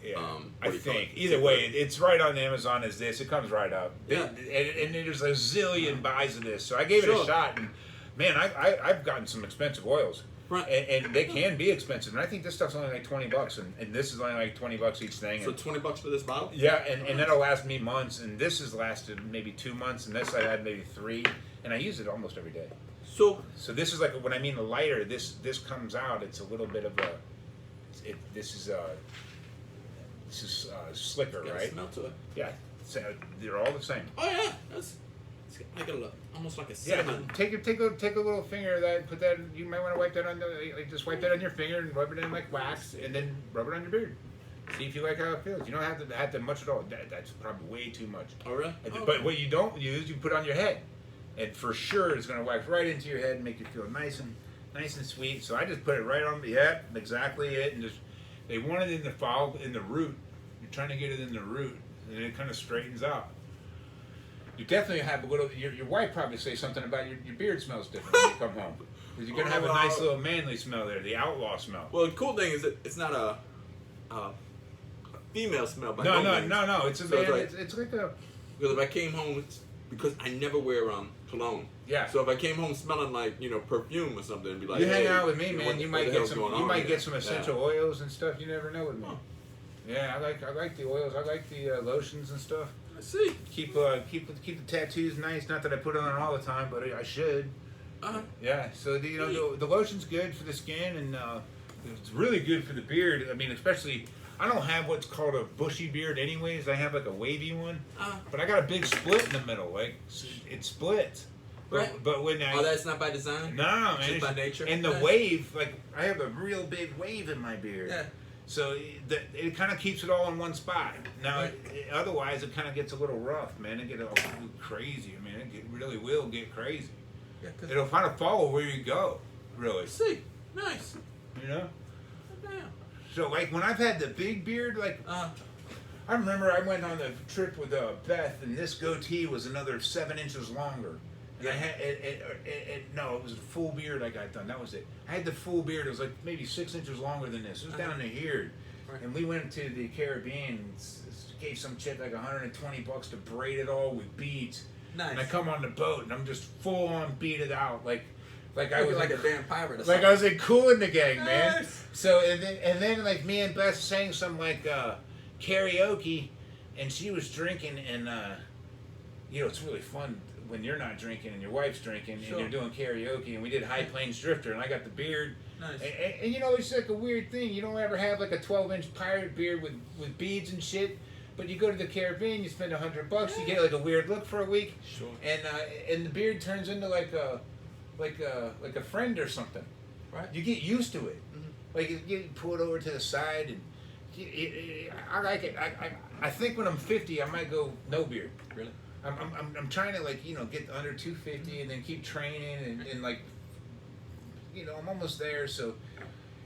Yeah, I think either way, it's right on Amazon as this. It comes right up. Yeah. And there's a zillion buys of this, so I gave it a shot. And man, I've gotten some expensive oils, right? And they can be expensive. And I think this stuff's only like $20, and this is only like $20 each thing. So $20 for this bottle? Yeah, and that'll last me months. And this has lasted maybe 2 months, and this I had maybe 3, and I use it almost every day. So this is like when I mean the lighter. This comes out. It's a little bit of a. This is slicker, right? Smell to it. Yeah, so they're all the same. Oh yeah, it's like almost like a cinnamon. Yeah, take a little finger of that. Put that. You might want to wipe that on just wipe that on your finger and rub it in like wax, and then rub it on your beard. See if you like how it feels. You don't have to much at all. That's probably way too much. Oh really? But what you don't use, you put on your head, and for sure it's going to wax right into your head and make you feel nice and sweet. So I just put it right on. Yeah, exactly it, and just. They want it in the root. You're trying to get it in the root, and it kind of straightens out. You definitely have a little. Your wife probably say something about your beard smells different when you come home, because you're gonna have a nice little manly smell there, the Outlaw smell. Well, the cool thing is that it's not a female smell. By no. It's a so man. It's like a. Because if I came home, because I never wear cologne. Yeah. So if I came home smelling like perfume or something, and be like, you hang out with me, man. You might get some. You might get some essential oils and stuff. You never know with me. Yeah, I like the oils. I like the lotions and stuff. I see. Keep the tattoos nice. Not that I put it on all the time, but I should. Yeah. So the lotion's good for the skin, and it's really good for the beard. I mean, especially. I don't have what's called a bushy beard anyways. I have like a wavy one. But I got a big split in the middle. Like, it splits. Right. But when that's not by design? No, man. Just by nature? And the wave, like, I have a real big wave in my beard. Yeah. So it kind of keeps it all in one spot. Now, otherwise, it kind of gets a little rough, man. It gets all crazy. I mean, it really will get crazy. Yeah, it'll kind of follow where you go, really. See. Nice. You know? Damn. So, like, when I've had the big beard, like, I remember I went on a trip with Beth, and this goatee was another 7 inches longer. And I had no, it was a full beard I got done. That was it. I had the full beard. It was like maybe 6 inches longer than this. It was down to here. Right. And we went to the Caribbean. Gave some chick like $120 to braid it all with beads. Nice. And I come on the boat, and I'm just full on beaded out, like I was like a damn pirate. Or like I was in Cool in the Gang, man. Nice. So and then like me and Beth sang some like karaoke, and she was drinking, and it's really fun when you're not drinking and your wife's drinking and you're doing karaoke, and we did High Plains Drifter, and I got the beard. Nice. And it's like a weird thing. You don't ever have like a 12-inch pirate beard with beads and shit. But you go to the Caribbean, you spend $100, you get like a weird look for a week, and the beard turns into like a friend or something. Right. You get used to it. Mm-hmm. Like you pull it over to the side, and I like it. I think when I'm 50, I might go no beard. Really? I'm trying to get under 250 and then keep training and like I'm almost there. So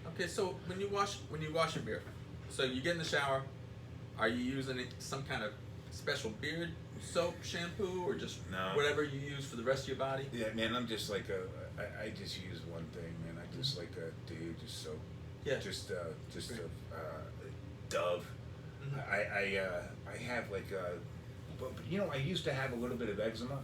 okay, so when you wash your beard, so you get in the shower. Are you using some kind of special beard soap, shampoo, or just whatever you use for the rest of your body? Yeah, man, I'm just like I just use one thing, man. I just like a dude, just soap. Yeah. Just Dove. Mm-hmm. I have like but I used to have a little bit of eczema.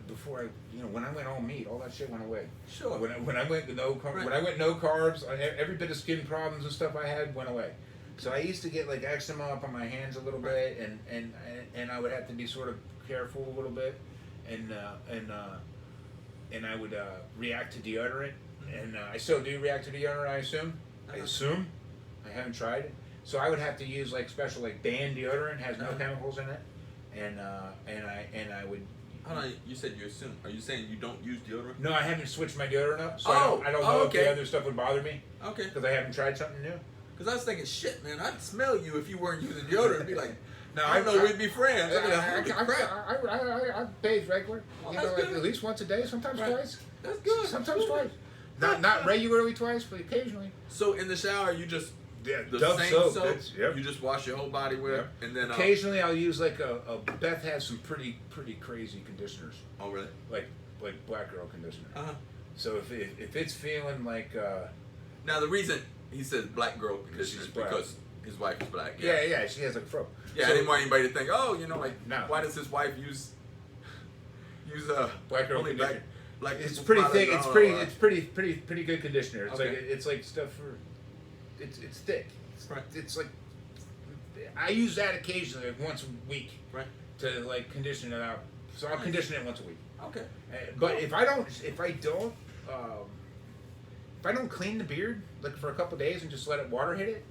Before when I went all meat, all that shit went away. Sure. When I went no carbs, every bit of skin problems and stuff I had went away. So I used to get like eczema up on my hands a little bit, and I would have to be sort of careful a little bit, and I would react to deodorant, and I still do react to deodorant. I assume. I haven't tried it. So I would have to use like special like band deodorant, has no chemicals in it, and I would. Hold on, you said you assume. Are you saying you don't use deodorant? No, I haven't switched my deodorant up, so I don't know if the other stuff would bother me. Okay. Because I haven't tried something new. Because I was thinking, shit, man, I'd smell you if you weren't using deodorant. I'd be like, no, I know we'd be friends. I bathe regular. Well, at least once a day, sometimes twice. That's good. Sometimes twice. Not regularly twice, but occasionally. So in the shower, you just the Dove same soap. Yep. You just wash your whole body with, and then occasionally I'll use like a Beth has some pretty crazy conditioners. Oh really? Like black girl conditioner. So if it's feeling like now the reason he says black girl conditioner is because his wife is black. Yeah, she has a fro. Yeah, so, I didn't want anybody to think, why does his wife use black girl conditioner? Black it's pretty thick. It's pretty good conditioner. It's like stuff for. It's thick. It's like I use that occasionally, like once a week, to like condition it out. So I'll condition it once a week. Okay. But if I don't clean the beard like for a couple of days and just let it water hit it,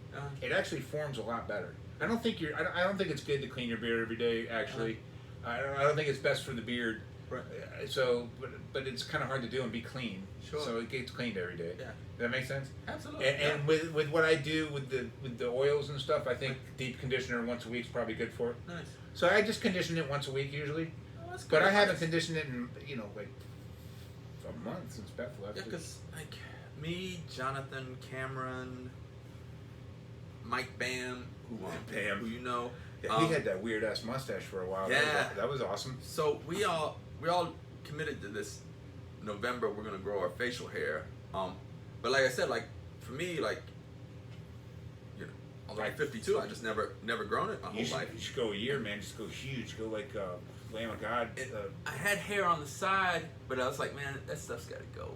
it actually forms a lot better. I don't think it's good to clean your beard every day. Actually, I don't think it's best for the beard. Right. So, but it's kind of hard to do and be clean. Sure. So it gets cleaned every day. Yeah. Does that make sense? Absolutely. And with what I do with the oils and stuff, I think deep conditioner once a week is probably good for it. Nice. So I just condition it once a week usually. Oh, that's good. But I haven't conditioned it in like a month since Beth left. Yeah, because like me, Jonathan, Cameron, Mike Bam, who you know. Yeah, he had that weird ass mustache for a while. Yeah, that was awesome. So we all committed to this. November we're gonna grow our facial hair. But like I said, like for me, like although I'm 52, I just never grown it my whole life. You should go a year, man. Just go huge. Go like Lamb of God. I had hair on the side, but I was like, man, that stuff's gotta go.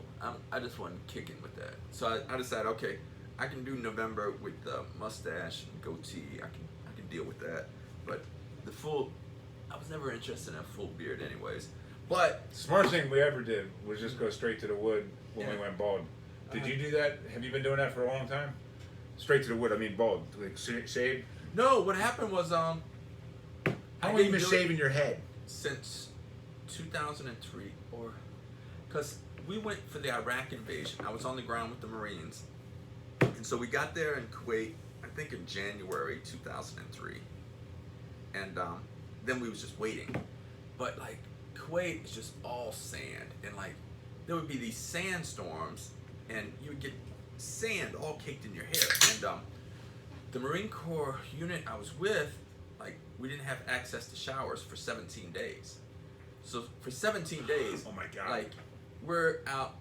I just wasn't kicking with that. So I decided, okay, I can do November with the mustache and goatee. I can deal with that. But I was never interested in a full beard anyways. But Smartest thing we ever did was just go straight to the wood when we Yeah. went bald. Did you do that? Have you been doing that for a long time? Straight to the wood. I mean bald, like shaved. no, what happened was How long have you didn't been do it shaving your head? since 2003, or because we went for the Iraq invasion. I was on the ground with the Marines, and so we got there in Kuwait, I think in January 2003, and then we was just waiting. But like Kuwait is just all sand, and like there would be these sandstorms, and you would get sand all caked in your hair. And the Marine Corps unit I was with, like we didn't have access to showers for 17 days. So for 17 days, Oh my God. like we're out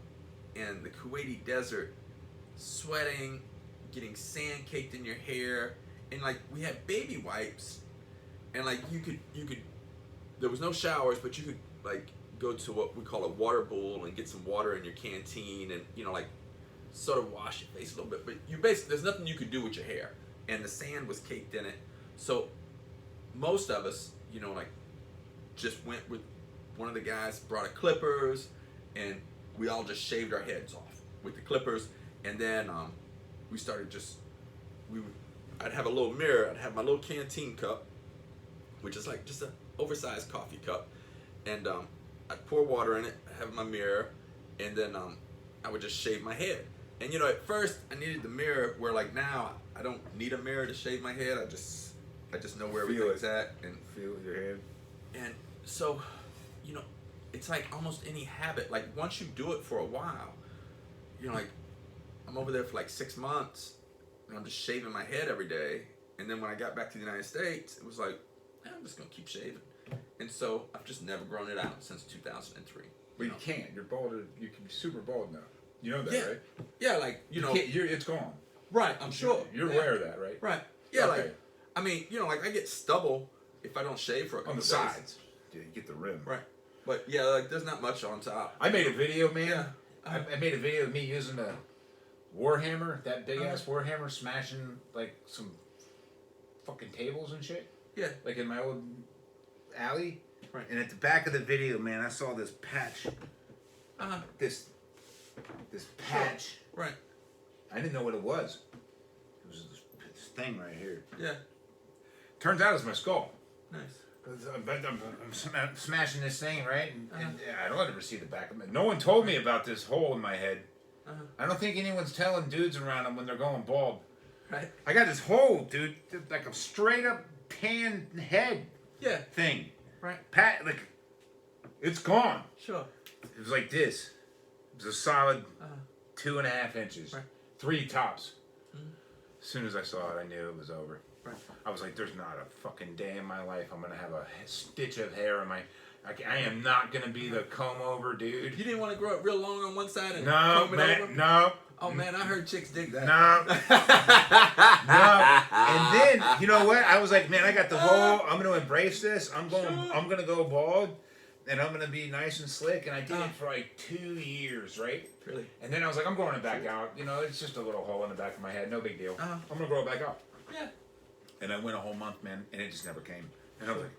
in the Kuwaiti desert, sweating, getting sand caked in your hair, and like we had baby wipes, and like you could there was no showers, but you could like go to what we call a water bowl and get some water in your canteen, and like sort of wash your face a little bit, but you basically there's nothing you could do with your hair, and the sand was caked in it. So most of us, like just went with one of the guys, brought a clippers, and we all just shaved our heads off with the clippers, and then we started I'd have a little mirror, I'd have my little canteen cup, which is like just an oversized coffee cup, and I'd pour water in it, I'd have my mirror, and then I would just shave my head. And at first I needed the mirror, where like now I don't need a mirror to shave my head. I just know where Feel everything's it. at, and Feel your head. and so it's like almost any habit. Like once you do it for a while, like I'm over there for like 6 months, and I'm just shaving my head every day. And then when I got back to the United States, it was like, I'm just gonna keep shaving. And so I've just never grown it out since 2003. Well, you can't. You're bald. You can be super bald now. You know that, Yeah. right? Yeah, like You can't, it's gone. right. I'm sure You're yeah. aware of that, right? Right. Yeah, Okay. like I mean, like I get stubble if I don't shave for a couple On the days. sides. Yeah, you get the rim. Right. But yeah, like there's not much on top. I made a video, man. Yeah. I made a video of me using a Warhammer, that big ass Warhammer, smashing like some fucking tables and shit. Yeah. Like in my old alley. Right. And at the back of the video, man, I saw this patch. This patch. Right. I didn't know what it was. It was this thing right here. Yeah. Turns out it's my skull. Nice. I'm smashing this thing, right? And I don't ever see the back of it. No one told me about this hole in my head. I don't think anyone's telling dudes around them when they're going bald. Right. I got this hole, dude, like a straight up tan head Yeah. thing. Right. Like, it's gone. Sure. It was like this. It was a solid 2.5 inches. Right. 3 tops. As soon as I saw it, I knew it was over. Right. I was like, there's not a fucking day in my life I'm going to have a stitch of hair in my... I am not going to be the comb over dude. You didn't want to grow it real long on one side and No, comb it over? man, no. Oh man, I heard chicks dig that. No. No. And then, you know what? I was like, man, I got the whole... I'm going to embrace this. I'm going to go bald. And I'm going to be nice and slick. And I did it for like 2 years, right? Really? And then I was like, I'm growing it back out. It's just a little hole in the back of my head. No big deal. I'm going to grow it back out. Yeah. And I went a whole month, man, and it just never came. And I was like,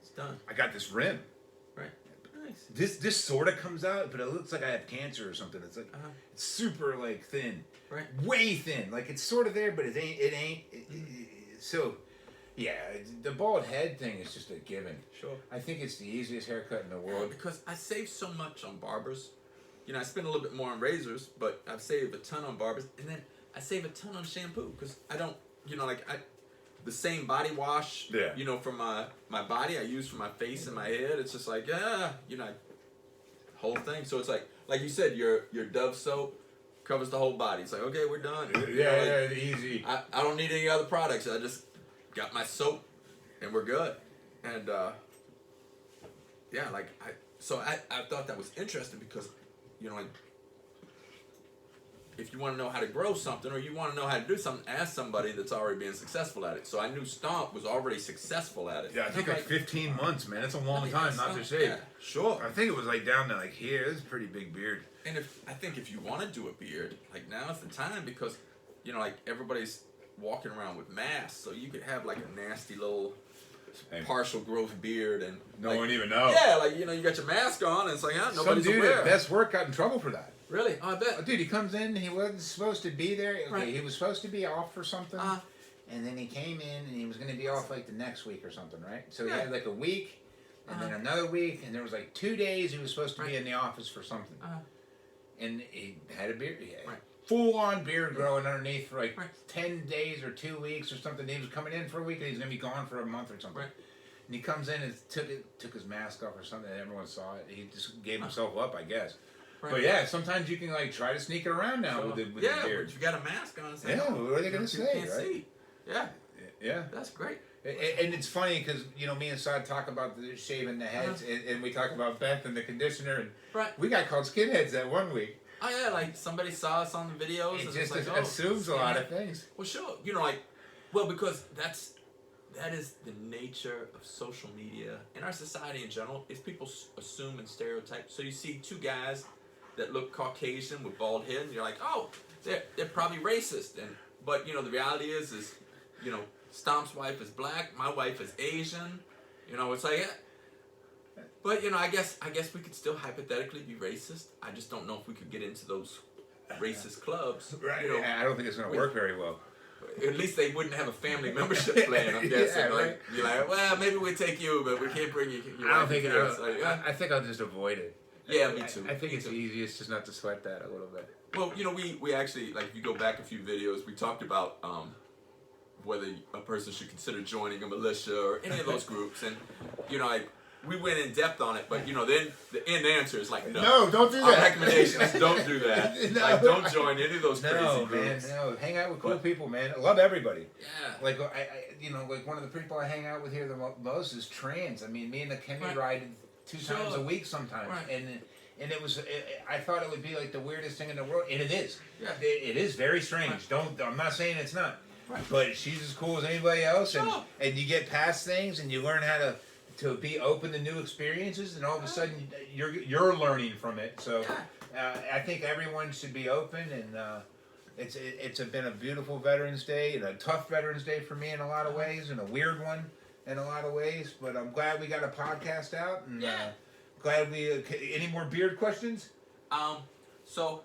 It's done. I got this rim. Right. Nice. This sort of comes out, but it looks like I have cancer or something. It's like it's super like thin, Right. way thin. Like it's sort of there, but it ain't. So, yeah, the bald head thing is just a given. Sure. I think it's the easiest haircut in the world. Because I save so much on barbers. I spend a little bit more on razors, but I've saved a ton on barbers, and then I save a ton on shampoo because I don't, the same body wash, for my body I use for my face and my head. It's just like, whole thing. So it's like you said, your Dove soap covers the whole body. It's like, okay, we're done. Yeah, easy. I don't need any other products. I just got my soap, and we're good. And I thought that was interesting because, if you want to know how to grow something or you want to know how to do something, ask somebody that's already been successful at it. So I knew Stomp was already successful at it. Yeah, I think like 15 months, man. It's a long time not to shave. Yeah, sure. I think it was like down to like here. This is a pretty big beard. And I think if you want to do a beard, like now's the time because, everybody's walking around with masks, so you could have like a nasty little partial growth beard and no one even knows. Yeah, like you got your mask on and it's like nobody's Some dude aware. at Best Work got in trouble for that. Really? Oh, I bet. Dude, he comes in. He wasn't supposed to be there. Okay, Right. he was supposed to be off for something, and then he came in and he was going to be off like the next week or something, right? So he had like a week, and then another week, and there was like 2 days he was supposed to be in the office for something, and he had a beard. Full-on beard growing underneath for like 10 days or 2 weeks or something. He was coming in for a week and he's going to be gone for a month or something. And he comes in and took his mask off or something and everyone saw it. He just gave himself up, I guess. But yeah, sometimes you can like try to sneak it around now with the beard. But you got a mask on. Yeah, what are they going to say, can't see. Yeah. That's great. And it's funny because, me and Saad talk about the shaving the heads and we talk about Beth and the conditioner. And we got called skinheads that one week. Oh yeah, like somebody saw us on the videos. It just assumes a lot of things. Well, sure, because that is the nature of social media and our society in general. Is people assume and stereotype. So you see two guys that look Caucasian with bald head, and you're like, oh, they're probably racist. But the reality is Stomp's wife is black, my wife is Asian. It's like. But I guess we could still hypothetically be racist. I just don't know if we could get into those racist clubs. Right. I don't think it's going to work very well. At least they wouldn't have a family membership plan. I'm guessing. You're like, well, maybe we take you, but we can't bring you. I don't think I think I'll just avoid it. Yeah, me too. I think it's easiest just not to sweat that a little bit. Well, we actually if you go back a few videos, we talked about whether a person should consider joining a militia or any of those groups, and we went in depth on it, but then the end answer is like no. No, don't do that. Our recommendations, don't do that. No. Don't join any of those crazy groups. No, hang out with cool people, man. I love everybody. Yeah. Like like one of the people I hang out with here the most is trans. I mean, me and the Kenny ride 2 times a week sometimes, and it was. I thought it would be like the weirdest thing in the world, and it is. Yeah. It is very strange. I'm not saying it's not. Right. But she's as cool as anybody else, and you get past things, and you learn how to be open to new experiences, and all of a sudden you're learning from it. So I think everyone should be open, and it's been a beautiful Veterans Day and a tough Veterans Day for me in a lot of ways, and a weird one in a lot of ways. But I'm glad we got a podcast out, and glad we. Any more beard questions? So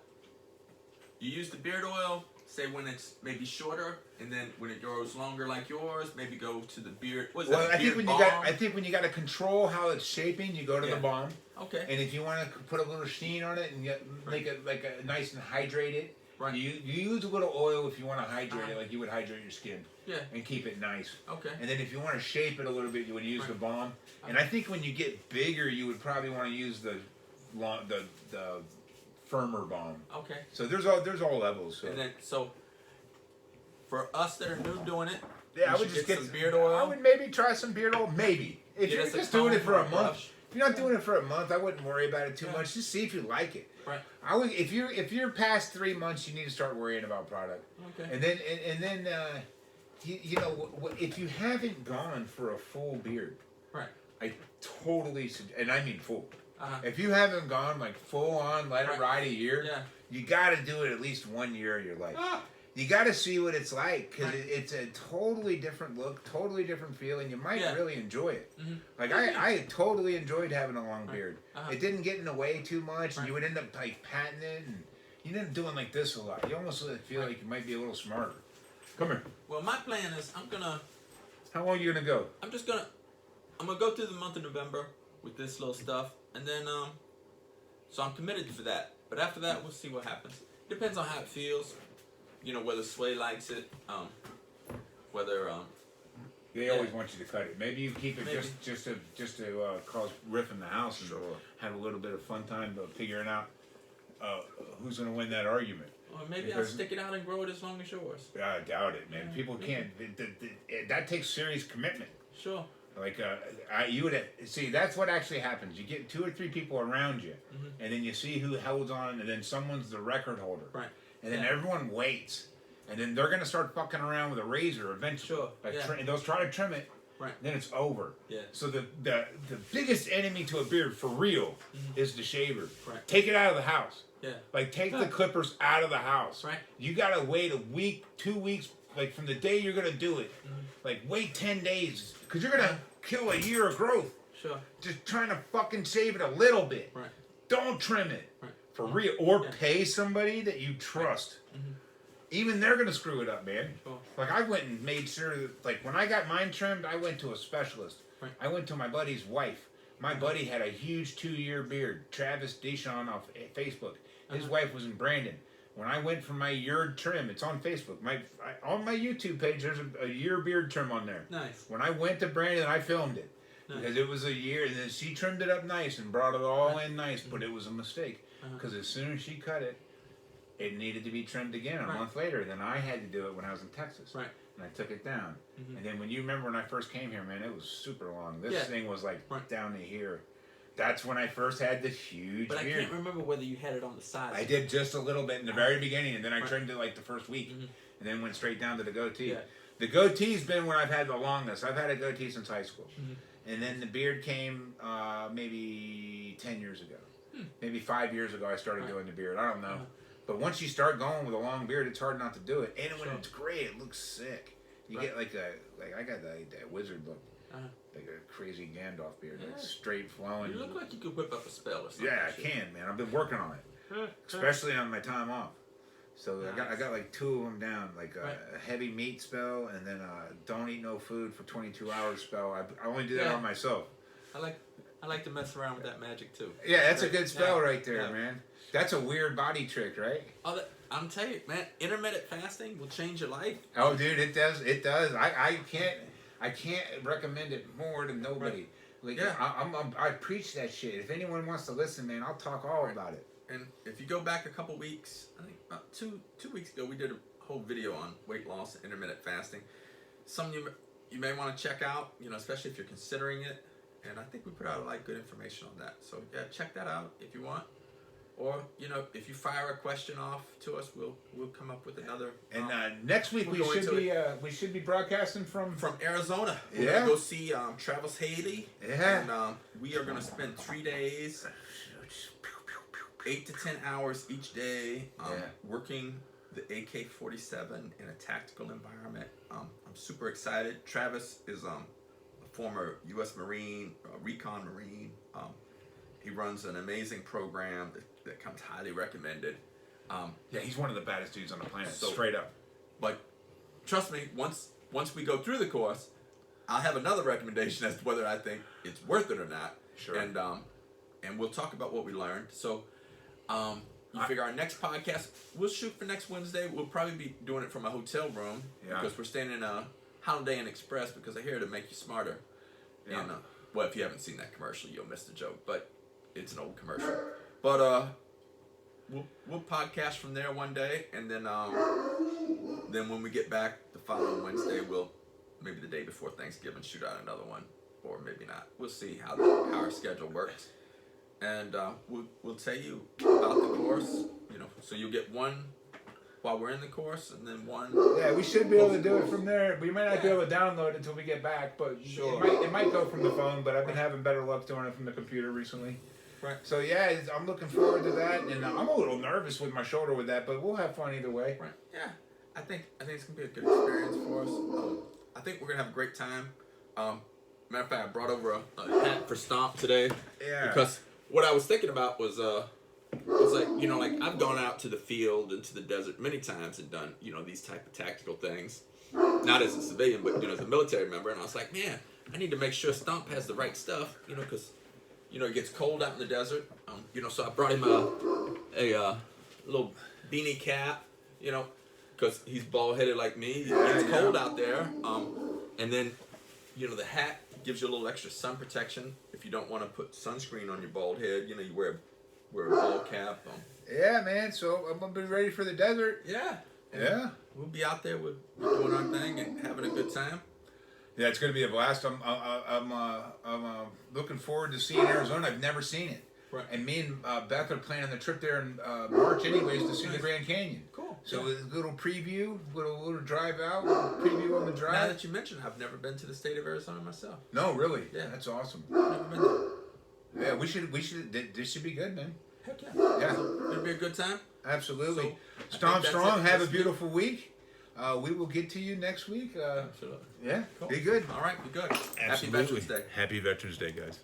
you use the beard oil. Say when it's maybe shorter, and then when it grows longer like yours, maybe go to the beard. I think when you got to control how it's shaping, you go to the balm. Okay. And if you want to put a little sheen on it and make it like a nice and hydrated, you use a little oil if you want to hydrate it, like you would hydrate your skin. Yeah. And keep it nice. Okay. And then if you want to shape it a little bit, you would use the balm. And I think when you get bigger, you would probably want to use the firmer balm. Okay. So there's all levels. So. And then for us that are new doing it, I would just get some beard oil. I would maybe try some beard oil. Maybe if you're just doing it for a month. If you're not doing it for a month, I wouldn't worry about it too much. Just see if you like it. Right. I would if you're past 3 months, you need to start worrying about product. Okay. And then if you haven't gone for a full beard, right? I totally and I mean full. If you haven't gone like full on, let it ride a year, you got to do it at least 1 year of your life. You got to see what it's like because it's a totally different look, totally different feeling. You might really enjoy it. Mm-hmm. Like I totally enjoyed having a long beard. It didn't get in the way too much, and you would end up like patting it, and you end up doing like this a lot. You almost feel like you might be a little smarter. Come here. Well, my plan is I'm gonna. How long are you gonna go? I'm gonna go through the month of November with this little stuff. And then, so I'm committed for that. But after that, we'll see what happens. Depends on how it feels. Whether Sway likes it. Whether they always want you to cut it. Maybe you keep it just to cause riff in the house and have a little bit of fun time figuring out who's going to win that argument. Or maybe I'll stick it out and grow it as long as yours. I doubt it, man. People can't. That takes serious commitment. Sure. Like you would see. That's what actually happens. You get 2 or 3 people around you, and then you see who holds on, and then someone's the record holder, right? And then everyone waits, and then they're gonna start fucking around with a razor eventually. Sure. And they'll try to trim it. Right. Then it's over. Yeah. So the biggest enemy to a beard for real is the shaver. Right. Take it out of the house. Yeah. Like take the clippers out of the house. Right. You gotta wait a week, 2 weeks, like from the day you're gonna do it, like wait 10 days because you're gonna kill a year of growth. Sure. Just trying to fucking save it a little bit. Right. Don't trim it. Right. For real. Or pay somebody that you trust. Even they're gonna screw it up, man. Sure. Like I went and made sure that, like when I got mine trimmed, I went to a specialist. Right. I went to my buddy's wife. My buddy had a huge 2-year beard. Travis Deschon off Facebook. His wife was in Brandon. When I went for my year trim, it's on Facebook. On my YouTube page, there's a year beard trim on there. Nice. When I went to Brandon, I filmed it. Nice. Because it was a year, and then she trimmed it up nice and brought it all in nice, but it was a mistake. Because as soon as she cut it, it needed to be trimmed again a month later. Then I had to do it when I was in Texas. Right. And I took it down. And then when you remember when I first came here, man, it was super long. This thing was like down to here. That's when I first had this huge But beard. I can't remember whether you had it on the sides. I did just a little bit in the very beginning, and then I trimmed it like the first week. And then went straight down to the goatee. Yeah. The goatee's been when I've had the longest. I've had a goatee since high school. And then the beard came maybe 10 years ago. Maybe 5 years ago I started doing the beard. I don't know. But once you start going with a long beard, it's hard not to do it. And when it's gray, it looks sick. You get like I got that wizard look. Like a crazy Gandalf beard. Like straight flowing. You look like you could whip up a spell or something. Yeah, I can, man. I've been working on it. Especially on my time off. So I got like 2 of them down, like a heavy meat spell and then don't eat no food for 22 hours spell. I only do that on myself. I like to mess around with that magic too. Yeah, that's a good spell right there, man. That's a weird body trick, right? Oh, I'm telling you, man, intermittent fasting will change your life. Oh, dude, it does. It does. I can't recommend it more to nobody. Like I preach that shit. If anyone wants to listen, man, I'll talk all about it. And if you go back a couple weeks, I think about two weeks ago, we did a whole video on weight loss and intermittent fasting. Some you may want to check out, especially if you're considering it. And I think we put out a lot of good information on that. So yeah, check that out if you want. Or if you fire a question off to us, we'll come up with another. And next week we should be broadcasting from Arizona. We're gonna go see Travis Haley. Yeah. And we are gonna spend 3 days, 8 to 10 hours each day, working the AK-47 in a tactical environment. I'm super excited. Travis is a former U.S. Marine, recon Marine. He runs an amazing program that comes highly recommended. He's one of the baddest dudes on the planet, straight up. But trust me, once we go through the course, I'll have another recommendation as to whether I think it's worth it or not. Sure. And we'll talk about what we learned. So you figure our next podcast, we'll shoot for next Wednesday. We'll probably be doing it from a hotel room because we're staying in a Holiday Inn Express because they're here to make you smarter. Yeah. And well, if you haven't seen that commercial, you'll miss the joke. But it's an old commercial. But we'll podcast from there one day, and then when we get back the following Wednesday, we'll maybe the day before Thanksgiving shoot out another one, or maybe not. We'll see how our schedule works, and we'll tell you about the course. So you'll get one while we're in the course, and then one. Yeah, we should be able to do it from there. We might not be able to download it until we get back, but it might go from the phone. But I've been having better luck doing it from the computer recently. Right. So yeah, I'm looking forward to that, and I'm a little nervous with my shoulder with that, but we'll have fun either way. Right. Yeah, I think it's gonna be a good experience for us. I think we're gonna have a great time. Matter of fact, I brought over a hat for Stomp today. Yeah. Because what I was thinking about was like I've gone out to the field and to the desert many times and done these type of tactical things, not as a civilian but as a military member, and I was like, man, I need to make sure Stomp has the right stuff, because. It gets cold out in the desert. So I brought him a little beanie cap, because he's bald-headed like me. It gets cold out there. And then, the hat gives you a little extra sun protection. If you don't want to put sunscreen on your bald head, you wear a bald cap. Yeah, man. So I'm going to be ready for the desert. Yeah. Yeah. We'll be out there. We're doing our thing and having a good time. Yeah, it's going to be a blast. I'm looking forward to seeing Arizona. I've never seen it. Right. And me and Beth are planning the trip there in March anyways to see the Grand Canyon. Cool. So a little preview, little drive out, little preview on the drive. Now that you mention, I've never been to the state of Arizona myself. No, really? Yeah. That's awesome. I've never been there. Yeah, we should. This should be good, man. Heck yeah. Yeah. It'll be a good time. Absolutely. So, Stomp Strong. Have a beautiful week. We will get to you next week. Absolutely. Yeah, Cool. be good. All right, be good. Happy Absolutely. Veterans Day. Happy Veterans Day, guys.